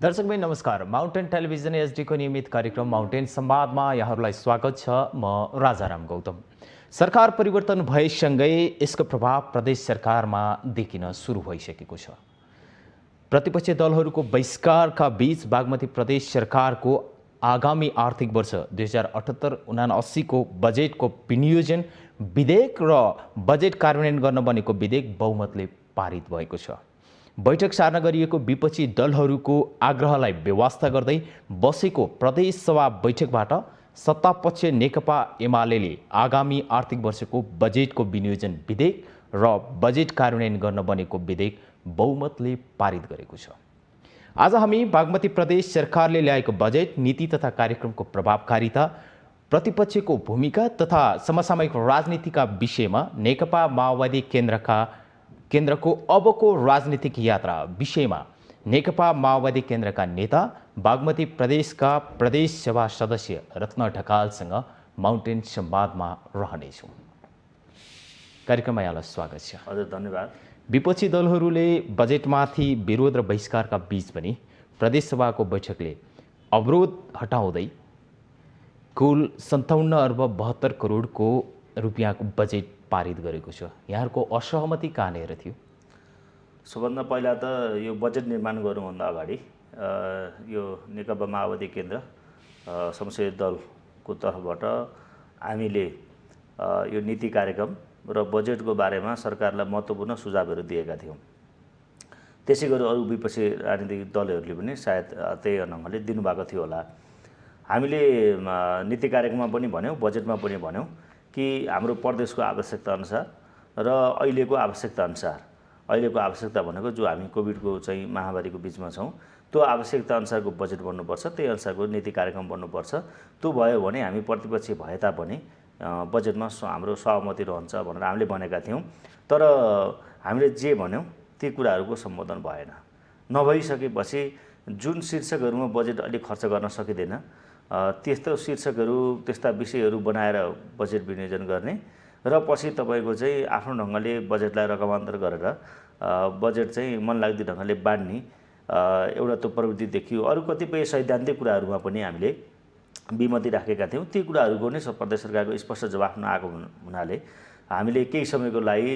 दर्शकबिन नमस्कार। Mountain television एचडीको नियमित कार्यक्रम माउन्टेन संवादमा यहाँहरूलाई स्वागत छ। म राजाराम गौतम। सरकार परिवर्तन भएसँगै यसको प्रभाव प्रदेश सरकारमा देखिन सुरु भइसकेको छ। प्रतिपक्षी दलहरूको बहिष्कारका बीच बागमती प्रदेश सरकारको आगामी आर्थिक वर्ष 2078-79 को बजेटको विनियोजन विधेयक र बजेट कार्यान्वयन गर्न बनेको विधेयक बहुमतले पारित भएको छ। बैठक सार्न गरिएको विपक्षी दलहरूको आग्रहलाई बेवास्ता गर्दै बसेको प्रदेश सभा बैठकबाट सत्तापक्ष नेकपा एमालेले आगामी आर्थिक वर्षको बजेटको विनियोजन विधेयक र बजेट कार्यान्वयन गर्न बनेको विधेयक बहुमतले पारित गरेको छ। आज हामी बागमती प्रदेश सरकारले ल्याएको बजेट नीति तथा कार्यक्रमको प्रभावकारिता, प्रतिपक्षको भूमिका तथा समसामयिक राजनीतिका विषयमा नेकपा माओवादी केन्द्रको अबको राजनीतिक यात्रा विषयमा नेकपा माओवादी केन्द्रका नेता बागमती प्रदेशका प्रदेश सभा सदस्य रत्न ढकालसँग माउन्टेन संवादमा रहनेछौँ। कार्यक्रममा यहाँलाई स्वागत छ। हजुर, धन्यवाद। विपक्षी दलहरूले बजेटमाथि विरोध र बहिष्कारका बीच पनि प्रदेश सभाको बैठकले अवरोध हटाउँदै कुल 57 अर्ब 72 करोडको रुपियाँको बजेट पारित गरेको छ। यहाँहरूको असहमति कहाँनिर थियो? सबभन्दा पहिला त यो बजेट निर्माण गर्नुभन्दा अगाडि यो नेकपा माओवादी केन्द्र संसदीय दलको तर्फबाट हामीले यो नीति कार्यक्रम र बजेटको बारेमा सरकारलाई महत्त्वपूर्ण सुझावहरू दिएका थियौँ। त्यसै गरी अरू विपक्षी राजनीतिक दलहरूले पनि सायद त्यही ढङ्गले दिनुभएको थियो होला। हामीले नीति कार्यक्रममा पनि भन्यौँ, बजेटमा पनि भन्यौँ कि हाम्रो प्रदेशको आवश्यकता अनुसार र अहिलेको आवश्यकता अनुसार, अहिलेको आवश्यकता भनेको जो हामी कोभिडको चाहिँ महामारीको बिचमा छौँ, त्यो आवश्यकता अनुसारको बजेट बन्नुपर्छ, त्यही अनुसारको नीति कार्यक्रम बन्नुपर्छ। त्यो भयो भने हामी प्रतिपक्षी भए तापनि बजेटमा हाम्रो सहमति रहन्छ भनेर हामीले भनेका थियौँ। तर हामीले जे भन्यौँ ती कुराहरूको सम्बोधन भएन। नभइसकेपछि जुन शीर्षकहरूमा बजेट अलिक खर्च गर्न सकिँदैन त्यस्तो शीर्षकहरू, त्यस्ता विषयहरू बनाएर बजेट विनियोजन गर्ने र पछि तपाईँको चाहिँ आफ्नो ढङ्गले बजेटलाई रकमान्तर गरेर बजेट चाहिँ मनलाग्दो ढङ्गले बाँड्ने एउटा त्यो प्रवृत्ति देखियो। अरू कतिपय सैद्धान्तिक कुराहरूमा पनि हामीले विमति राखेका थियौँ। ती कुराहरूको नै प्रदेश सरकारको स्पष्ट जवाफ नआएको हुनाले हामीले केही समयको लागि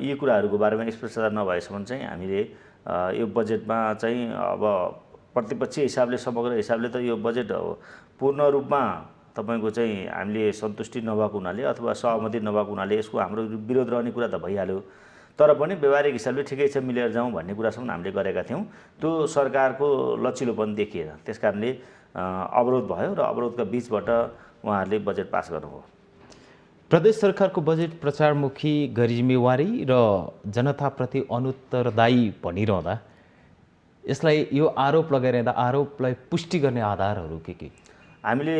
यी कुराहरूको बारेमा स्पष्टता नभएसम्म चाहिँ हामीले यो बजेटमा चाहिँ अब प्रतिपक्षी हिसाबले, समग्र हिसाबले त यो बजेट पूर्ण रूपमा तपाईँको चाहिँ हामीले सन्तुष्टि नभएको हुनाले अथवा सहमति नभएको हुनाले यसको हाम्रो विरोध रहने कुरा त भइहाल्यो। तर पनि व्यवहारिक हिसाबले ठिकै छ, मिलेर जाउँ भन्ने कुरासम्म हामीले गरेका थियौँ। त्यो सरकारको लचिलोपन देखिएन, त्यस कारणले अवरोध भयो र अवरोधका बिचबाट उहाँहरूले बजेट पास गर्नुभयो। प्रदेश सरकारको बजेट प्रचारमुखी, गैरजिम्मेवारी र जनताप्रति अनुत्तरदायी भनिरहँदा यसलाई यो आरोप लगाइरहँदा आरोपलाई पुष्टि गर्ने आधारहरू के? हामीले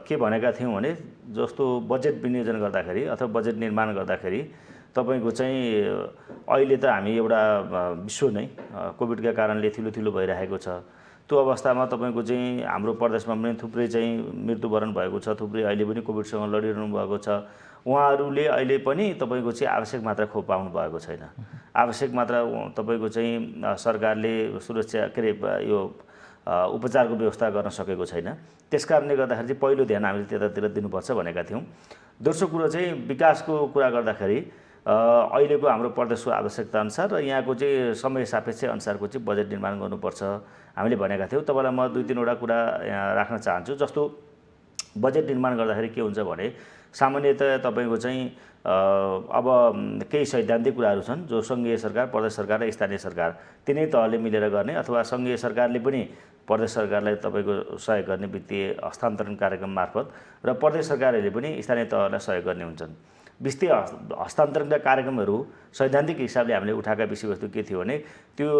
के भनेका थियौँ भने जस्तो बजेट विनियोजन गर्दाखेरि अथवा बजेट निर्माण गर्दाखेरि तपाईँको चाहिँ अहिले त हामी एउटा विश्व नै कोभिडका कारणले थिलो भइरहेको छ। त्यो अवस्थामा तपाईँको चाहिँ हाम्रो प्रदेशमा पनि थुप्रै चाहिँ मृत्युवरण भएको छ, थुप्रै अहिले पनि कोभिडसँग लडिरहनु भएको छ। उहाँहरूले अहिले पनि तपाईँको चाहिँ आवश्यक मात्रा खोप पाउनु भएको छैन। आवश्यक मात्रा तपाईँको चाहिँ सरकारले सुरक्षा यो उपचारको व्यवस्था गर्न सकेको छैन। त्यस कारणले गर्दाखेरि चाहिँ पहिलो ध्यान हामीले त्यतातिर दिनुपर्छ भनेका थियौँ। दोस्रो कुरो चाहिँ विकासको कुरा गर्दाखेरि अहिलेको हाम्रो प्रदेशको आवश्यकता अनुसार र यहाँको चाहिँ समय सापेक्ष अनुसारको चाहिँ बजेट निर्माण गर्नुपर्छ हामीले भनेका थियौँ। तपाईँलाई म 2-3वटा कुरा यहाँ राख्न चाहन्छु। जस्तो बजेट निर्माण गर्दाखेरि के हुन्छ भने सामान्यतया तपाईँको चाहिँ अब केही सैद्धान्तिक कुराहरू छन् जो सङ्घीय सरकार, प्रदेश सरकार र स्थानीय सरकार तिनै तहले मिलेर गर्ने अथवा सङ्घीय सरकारले पनि प्रदेश सरकारलाई तपाईँको सहयोग गर्ने वित्तीय हस्तान्तरण कार्यक्रम मार्फत र प्रदेश सरकारहरूले पनि स्थानीय तहलाई सहयोग गर्ने हुन्छन्। वित्तीय हस्तान्तरणका कार्यक्रमहरू सैद्धान्तिक हिसाबले हामीले उठाएका विषयवस्तु के थियो भने त्यो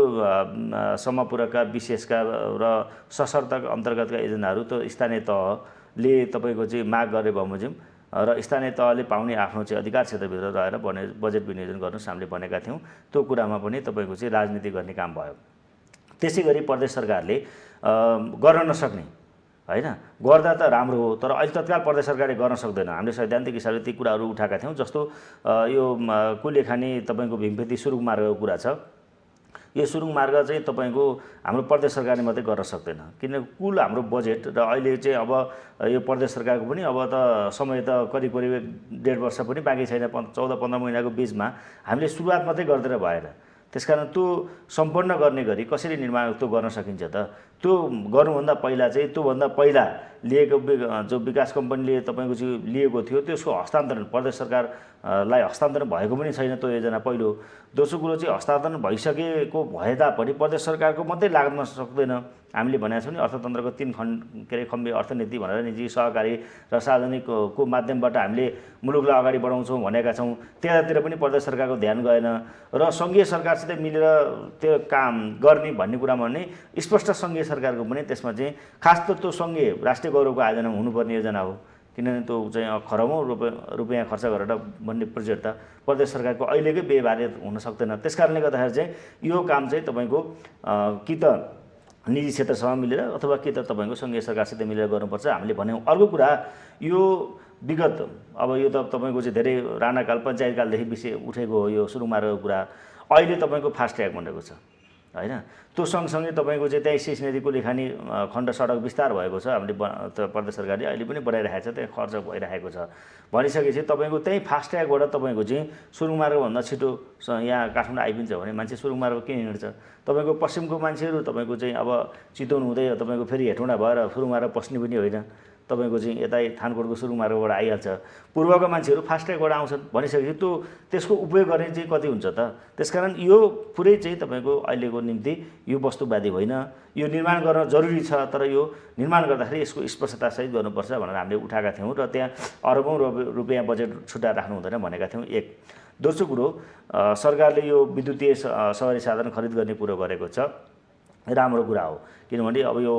समपूरकका, विशेषका र सशर्त अन्तर्गतका एजेन्डाहरू त स्थानीय तहले तपाईँको चाहिँ माग गरे बमोजिम र स्थानीय तहले पाउने आफ्नो चाहिँ अधिकार क्षेत्रभित्र रहेर बजेट विनियोजन गर्नुहोस् हामीले भनेका थियौँ। त्यो कुरामा पनि तपाईँको चाहिँ राजनीति गर्ने काम भयो। त्यसै गरी प्रदेश सरकारले गर्न नसक्ने हैन, गर्दा त राम्रो हो, तर अहिले तत्काल प्रदेश सरकारले गर्न सक्दैन। हामीले सैद्धान्तिक हिसाबले ती कुराहरू उठाएका थियौँ। जस्तो यो कुलेखानी तपाईँको भीमपेती सुरुक मार्गको कुरा छ। यो सुरुङ मार्ग चाहिँ तपाईँको हाम्रो प्रदेश सरकारले मात्रै गर्न सक्दैन, किनकि कुल हाम्रो बजेट र अहिले चाहिँ अब यो प्रदेश सरकारको पनि अब त समय त करिब 1.5 वर्ष पनि बाँकी छैन, 14-15 महिनाको बिचमा हामीले सुरुवात मात्रै गरिदिएर भएन। त्यसकारण त्यो सम्पन्न गर्ने गरी कसरी निर्माण त्यो गर्न सकिन्छ त? त्यो गर्नुभन्दा पहिला चाहिँ त्योभन्दा पहिला लिएको जो विकास कम्पनीले तपाईँको चाहिँ लिएको थियो त्यसको हस्तान्तरण प्रदेश सरकारलाई हस्तान्तरण भएको पनि छैन त्यो योजना पहिलो। दोस्रो कुरो चाहिँ हस्तान्तरण भइसकेको भए तापनि प्रदेश सरकारको मात्रै लाग्न सक्दैन। हामीले भनेको छौँ नि अर्थतन्त्रको 3 खम्बे अर्थनीति भनेर निजी सहकारी र सार्वजनिकको माध्यमबाट हामीले मुलुकलाई अगाडि बढाउँछौँ भनेका छौँ। त्यतातिर पनि प्रदेश सरकारको ध्यान गएन र सङ्घीय सरकारसित मिलेर त्यो काम गर्ने भन्ने कुरामा भने स्पष्ट सङ्घीय सरकारको पनि त्यसमा चाहिँ खास त त्यो सङ्घीय राष्ट्रिय गौरवको आयोजना हुनुपर्ने योजना हो, किनभने त्यो चाहिँ खरबौँ रुपियाँ खर्च गरेर भन्ने प्रोजेक्ट त प्रदेश सरकारको अहिलेकै व्ययभार हुन सक्दैन। त्यस कारणले गर्दाखेरि चाहिँ यो काम चाहिँ तपाईँको कि त निजी क्षेत्रसँग मिलेर अथवा कि त तपाईँको सङ्घीय सरकारसित मिलेर गर्नुपर्छ हामीले भन्यौँ। अर्को कुरा यो विगत अब यो त तपाईँको चाहिँ धेरै राणाकाल पञ्चायतकालदेखि विषय उठेको हो यो सुरुङ मार्गको कुरा। अहिले तपाईँको फास्ट ट्र्याक बनेको छ होइन, त्यो सँगसँगै तपाईँको चाहिँ त्यही शेष नदीको लेखानी खण्ड सडक विस्तार भएको छ, हामीले प्रदेश सरकारले अहिले पनि बढाइरहेको छ, त्यहाँ खर्च भइरहेको छ। भनिसकेपछि तपाईँको त्यही फास्ट ट्र्याकबाट तपाईँको चाहिँ सुरुङ मार्गभन्दा छिटो यहाँ काठमाडौँ आइपुग्छ भने मान्छे सुरुङ मार्ग किन हिँड्छ? तपाईँको पश्चिमको मान्छेहरू तपाईँको चाहिँ अब चितवन हुँदै तपाईँको फेरि हेटौँडा भएर सुरुङ मार्ग पस्ने पनि होइन, तपाईँको चाहिँ यतै थानकोटको सुरुङ मार्गबाट आइहाल्छ। पूर्वका मान्छेहरू फास्ट ट्र्याकबाट आउँछन् भनिसकेपछि त्यो त्यसको उपयोग गर्ने चाहिँ कति हुन्छ त? त्यसकारण यो पुरै चाहिँ तपाईँको अहिलेको निम्ति यो वस्तुवादी होइन, यो निर्माण गर्न जरुरी छ, तर यो निर्माण गर्दाखेरि यसको स्पष्टतासहित गर्नुपर्छ भनेर हामीले उठाएका थियौँ र त्यहाँ अरबौँ रुपियाँ बजेट छुट्याएर राख्नु हुँदैन भनेका थियौँ। एक दोस्रो कुरो सरकारले यो विद्युतीय सवारी साधन खरिद गर्ने कुरो गरेको छ, राम्रो कुरा हो, किनभने अब यो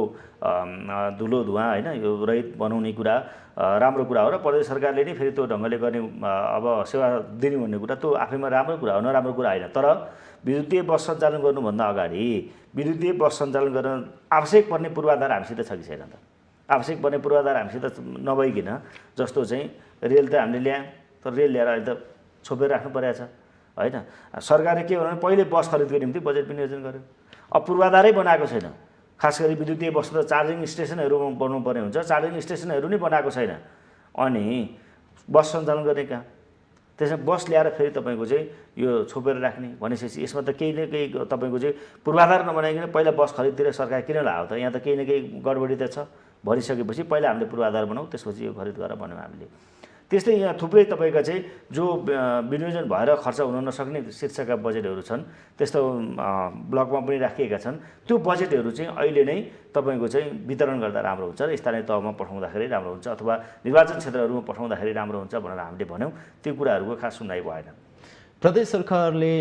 धुलो धुवाँ होइन यो रहित बनाउने कुरा राम्रो कुरा हो र प्रदेश सरकारले नै फेरि त्यो ढङ्गले गर्ने अब सेवा दिने भन्ने कुरा त्यो आफैमा राम्रो कुरा हो, नराम्रो कुरा होइन। तर विद्युतीय बस सञ्चालन गर्नुभन्दा अगाडि विद्युतीय बस सञ्चालन गर्न आवश्यक पर्ने पूर्वाधार हामीसित छ कि छैन त? आवश्यक पर्ने पूर्वाधार हामीसित नभइकन जस्तो चाहिँ रेल त हामीले ल्यायौँ, तर रेल ल्याएर अहिले त छोपेर राख्नु परेको छ होइन। सरकारले के भन्यो भने पहिले बस खरिदको निम्ति बजेट विनियोजन गर्यो, अब पूर्वाधारै बनाएको छैन। खास गरी विद्युतीय बस त चार्जिङ स्टेसनहरू बनाउनुपर्ने हुन्छ, चार्जिङ स्टेसनहरू नै बनाएको छैन, अनि बस सञ्चालन गर्ने कहाँ? त्यसमा बस ल्याएर फेरि तपाईँको चाहिँ यो छोपेर राख्ने भनेपछि यसमा त केही न केही तपाईँको चाहिँ पूर्वाधार नबनाइकन पहिला बस खरिदतिर सरकार किन लाग्यो त? यहाँ त केही न केही गडबडी त छ भनिसकेपछि पहिला हामीले पूर्वाधार बनाऊ, त्यसपछि यो खरिद गरेर भन्यौँ हामीले। त्यस्तै यहाँ थुप्रै तपाईँका चाहिँ जो विनियोजन भएर खर्च हुन नसक्ने शीर्षकका बजेटहरू छन्, त्यस्तो ब्लकमा पनि राखिएका छन्। त्यो बजेटहरू चाहिँ अहिले नै तपाईँको चाहिँ वितरण गर्दा राम्रो हुन्छ र स्थानीय तहमा पठाउँदाखेरि राम्रो हुन्छ अथवा निर्वाचन क्षेत्रहरूमा पठाउँदाखेरि राम्रो हुन्छ भनेर हामीले भन्यौँ। त्यो कुराहरूको खास सुनाइ भएन। प्रदेश सरकारले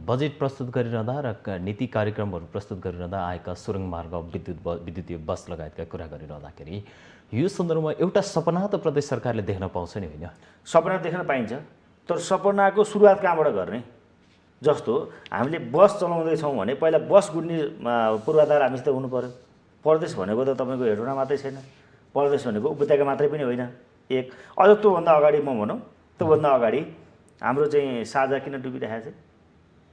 बजेट प्रस्तुत गरिरहँदा र नीति कार्यक्रमहरू प्रस्तुत गरिरहँदा आएका सुरुङ मार्ग विद्युतीय बस लगायतका कुरा गरिरहँदाखेरि यो सन्दर्भमा एउटा सपना त प्रदेश सरकारले देख्न पाउँछ नि होइन? सपना देख्न पाइन्छ, तर सपनाको सुरुवात कहाँबाट गर्ने? जस्तो हामीले बस चलाउँदैछौँ भने पहिला बस गुड्ने पूर्वाधार हामीसित हुनु पर्यो। प्रदेश भनेको त तपाईँको हेटौँडा मात्रै छैन, प्रदेश भनेको उपत्यका मात्रै पनि होइन। एक अझ त्योभन्दा अगाडि म भनौँ, त्योभन्दा अगाडि हाम्रो चाहिँ साझा किन डुबिरहेको छ?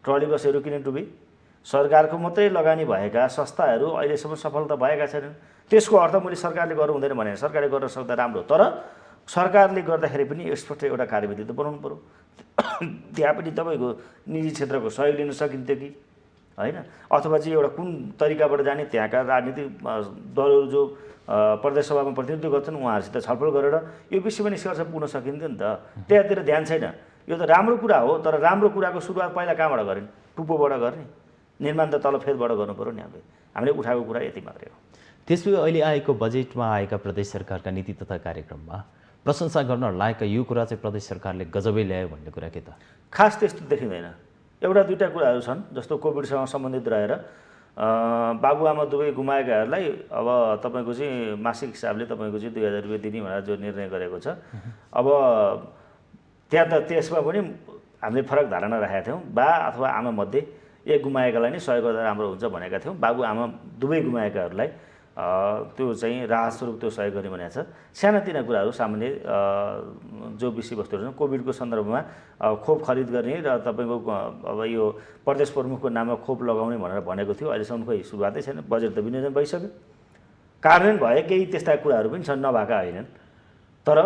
ट्रली बसहरू किन डुबे? सरकारको मात्रै लगानी भएका संस्थाहरू अहिलेसम्म सफल त भएका छैनन्। त्यसको अर्थ मैले सरकारले गर्नु हुँदैन भने सरकारले गर्न सक्दा राम्रो, तर सरकारले गर्दाखेरि पनि स्पष्ट एउटा कार्यविधि त बनाउनु पर्यो। त्यहाँ पनि तपाईँको निजी क्षेत्रको सहयोग लिन सकिन्थ्यो कि होइन? अथवा चाहिँ एउटा कुन तरिकाबाट जाने त्यहाँका राजनीतिक दलहरू जो प्रदेश सभामा प्रतिनिधित्व गर्छन् उहाँहरूसित छलफल गरेर यो विषयमा निष्कर्ष पुग्न सकिन्थ्यो नि त। त्यहाँतिर ध्यान छैन। यो त राम्रो कुरा हो, तर राम्रो कुराको सुरुवात पहिला कहाँबाट गर्ने? टुप्पोबाट गर्ने? निर्माण त तल फेदबाट गर्नु पर्यो नि। हामीले उठाएको कुरा यति मात्रै हो। त्यसपछि अहिले आएको बजेटमा आएका प्रदेश सरकारका नीति तथा कार्यक्रममा प्रशंसा गर्न लायक यो कुरा चाहिँ प्रदेश सरकारले गजबै ल्यायो भन्ने कुरा के त? खास त्यस्तो देखिँदैन। एउटा दुईवटा कुराहरू छन्, जस्तो कोभिडसँग सम्बन्धित रहेर बाबुआमा दुवै गुमाएकाहरूलाई अब तपाईँको चाहिँ मासिक हिसाबले तपाईँको चाहिँ 2000 रुपियाँ दिने भनेर जो निर्णय गरेको छ, अब त्यहाँ त त्यसमा पनि हामीले फरक धारणा राखेका थियौँ। बा अथवा आमा मध्ये एक गुमाएकालाई नै सहयोग गर्दा राम्रो हुन्छ भनेका थियौँ। बाबुआमा दुवै गुमाएकाहरूलाई त्यो चाहिँ राहत स्वरूप त्यो सहयोग गर्ने भनेको छ। सानातिना कुराहरू सामान्य जो विषयवस्तुहरू छन् कोभिडको सन्दर्भमा खोप खरिद गर्ने र तपाईँको अब यो प्रदेश प्रमुखको नाममा खोप लगाउने भनेर भनेको थियो, अहिलेसम्म खोइ सुरुवातै छैन। बजेट त विनियोजन भइसक्यो, कार्यान्वयन भए केही त्यस्ता कुराहरू पनि छन्, नभएका होइनन्। तर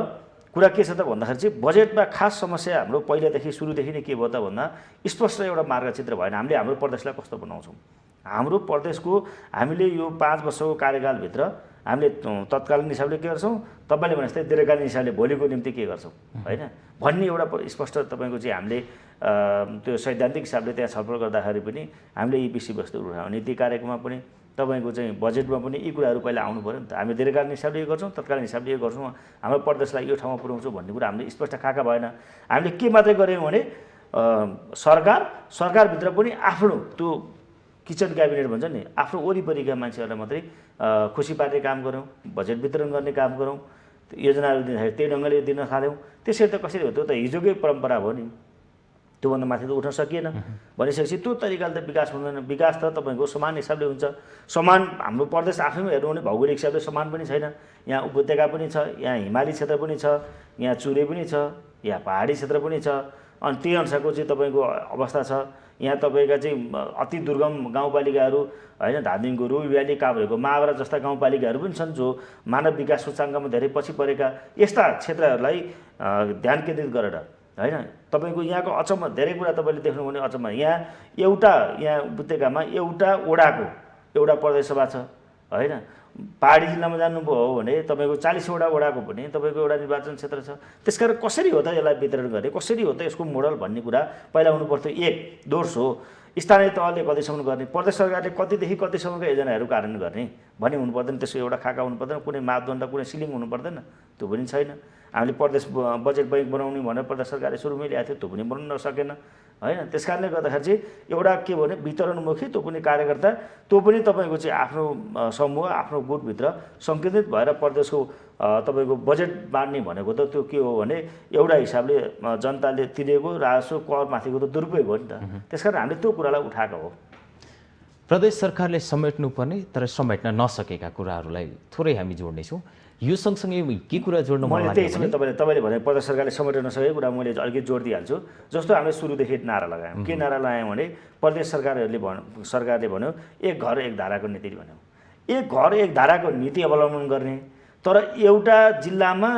कुरा के छ त भन्दाखेरि चाहिँ बजेटमा खास समस्या हाम्रो पहिलादेखि सुरुदेखि नै के भयो त भन्दा स्पष्ट एउटा मार्गचित्र भएन। हामीले हाम्रो प्रदेशलाई कस्तो बनाउँछौँ, हाम्रो प्रदेशको हामीले यो 5 वर्षको कार्यकालभित्र हामीले तत्कालीन हिसाबले के गर्छौँ, तपाईँले भने जस्तै दीर्घकालीन हिसाबले भोलिको निम्ति के गर्छौँ होइन भन्ने एउटा स्पष्ट तपाईँको चाहिँ हामीले त्यो सैद्धान्तिक हिसाबले त्यहाँ छलफल गर्दाखेरि पनि हामीले यी विषयवस्तुहरू उठाउने नीति कार्यक्रममा पनि तपाईँको चाहिँ बजेटमा पनि यी कुराहरू पहिला आउनु पऱ्यो नि त। हामी दीर्घकालीन हिसाबले यो गर्छौँ, तत्कालीन हिसाबले यो गर्छौँ, हाम्रो प्रदेशलाई यो ठाउँमा पुर्याउँछौँ भन्ने कुरा हामीले स्पष्ट खाएका भएन। हामीले के मात्रै गऱ्यौँ भने सरकारभित्र पनि आफ्नो त्यो किचन क्याबिनेट भन्छ नि, आफ्नो वरिपरिका मान्छेहरूलाई मात्रै खुसी पार्ने काम गऱ्यौँ, बजेट वितरण गर्ने काम गरौँ, योजनाहरू दिँदाखेरि त्यही ढङ्गले दिन थाल्यौँ। त्यसरी त कसरी हो, त्यो त हिजोकै परम्परा हो नि, त्योभन्दा माथि त उठ्न सकिएन। भनिसकेपछि त्यो तरिकाले त विकास हुँदैन। विकास त तपाईँको समान हिसाबले हुन्छ। समान हाम्रो प्रदेश आफैमा हेर्नु भने भौगोलिक हिसाबले समान पनि छैन। यहाँ उपत्यका पनि छ, यहाँ हिमाली क्षेत्र पनि छ, यहाँ चुरे पनि छ, यहाँ पहाडी क्षेत्र पनि छ। अनि त्यही अनुसारको चाहिँ तपाईँको अवस्था छ। यहाँ तपाईँका चाहिँ अति दुर्गम गाउँपालिकाहरू होइन, धादिङको रुई भ्याली, काभ्रेको मावरा जस्ता गाउँपालिकाहरू पनि छन् जो मानव विकास सूचाङ्कमा धेरै पछि परेका। यस्ता क्षेत्रहरूलाई ध्यान केन्द्रित गरेर होइन तपाईँको यहाँको अचम्म धेरै कुरा तपाईँले देख्नु भने अचम्म यहाँ उपत्यकामा एउटा वडाको एउटा प्रदेश सभा छ होइन। पहाडी जिल्लामा जानुभयो हो भने तपाईँको 40वटा वडाको पनि तपाईँको एउटा निर्वाचन क्षेत्र छ। त्यसकारण कसरी हो त यसलाई वितरण गर्ने, कसरी हो त यसको मोडल भन्ने कुरा पहिला हुनुपर्थ्यो। एक दोस्रो स्थानीय तहले कतिसम्म गर्ने, प्रदेश सरकारले कतिदेखि कतिसम्मको योजनाहरू कार्यान्वयन गर्ने भन्ने हुनु पर्दैन। त्यसको एउटा खाका हुनु पर्दैन, कुनै मापदण्ड कुनै सिलिङ हुनु पर्दैन, त्यो पनि छैन। हामीले प्रदेश बजेट बैङ्क बनाउने भनेर प्रदेश सरकारले सुरुमै ल्याएको थियो, त्यो पनि बनाउन सकेन होइन। त्यस कारणले गर्दाखेरि चाहिँ एउटा के भने वितरणमुखी त्यो पनि कार्यकर्ता, त्यो पनि तपाईँको चाहिँ आफ्नो समूह आफ्नो गुटभित्र सङ्केतित भएर प्रदेशको तपाईँको बजेट बाँड्ने भनेको त त्यो के हो भने एउटा हिसाबले जनताले तिरेको राजस्व करमाथिको त दुरुपयोग हो नि त। त्यसकारण हामीले त्यो कुरालाई उठाएको हो। प्रदेश सरकारले समेट्नुपर्ने तर समेट्न नसकेका कुराहरूलाई थोरै हामी जोड्नेछौँ। यो सँगसँगै के कुरा जोड्न मन लाग्यो त्यही तपाईँले भने प्रदेश सरकारले समेट्न नसकेको कुरा मैले अलिकति जोड दिइहाल्छु। जस्तो हामीले सुरुदेखि नारा लगायौँ, के नारा लगायौँ भने प्रदेश सरकारले भन्यो एक घर एक धाराको नीति भन्यो। एक घर एक धाराको नीति अवलम्बन गर्ने, तर एउटा जिल्लामा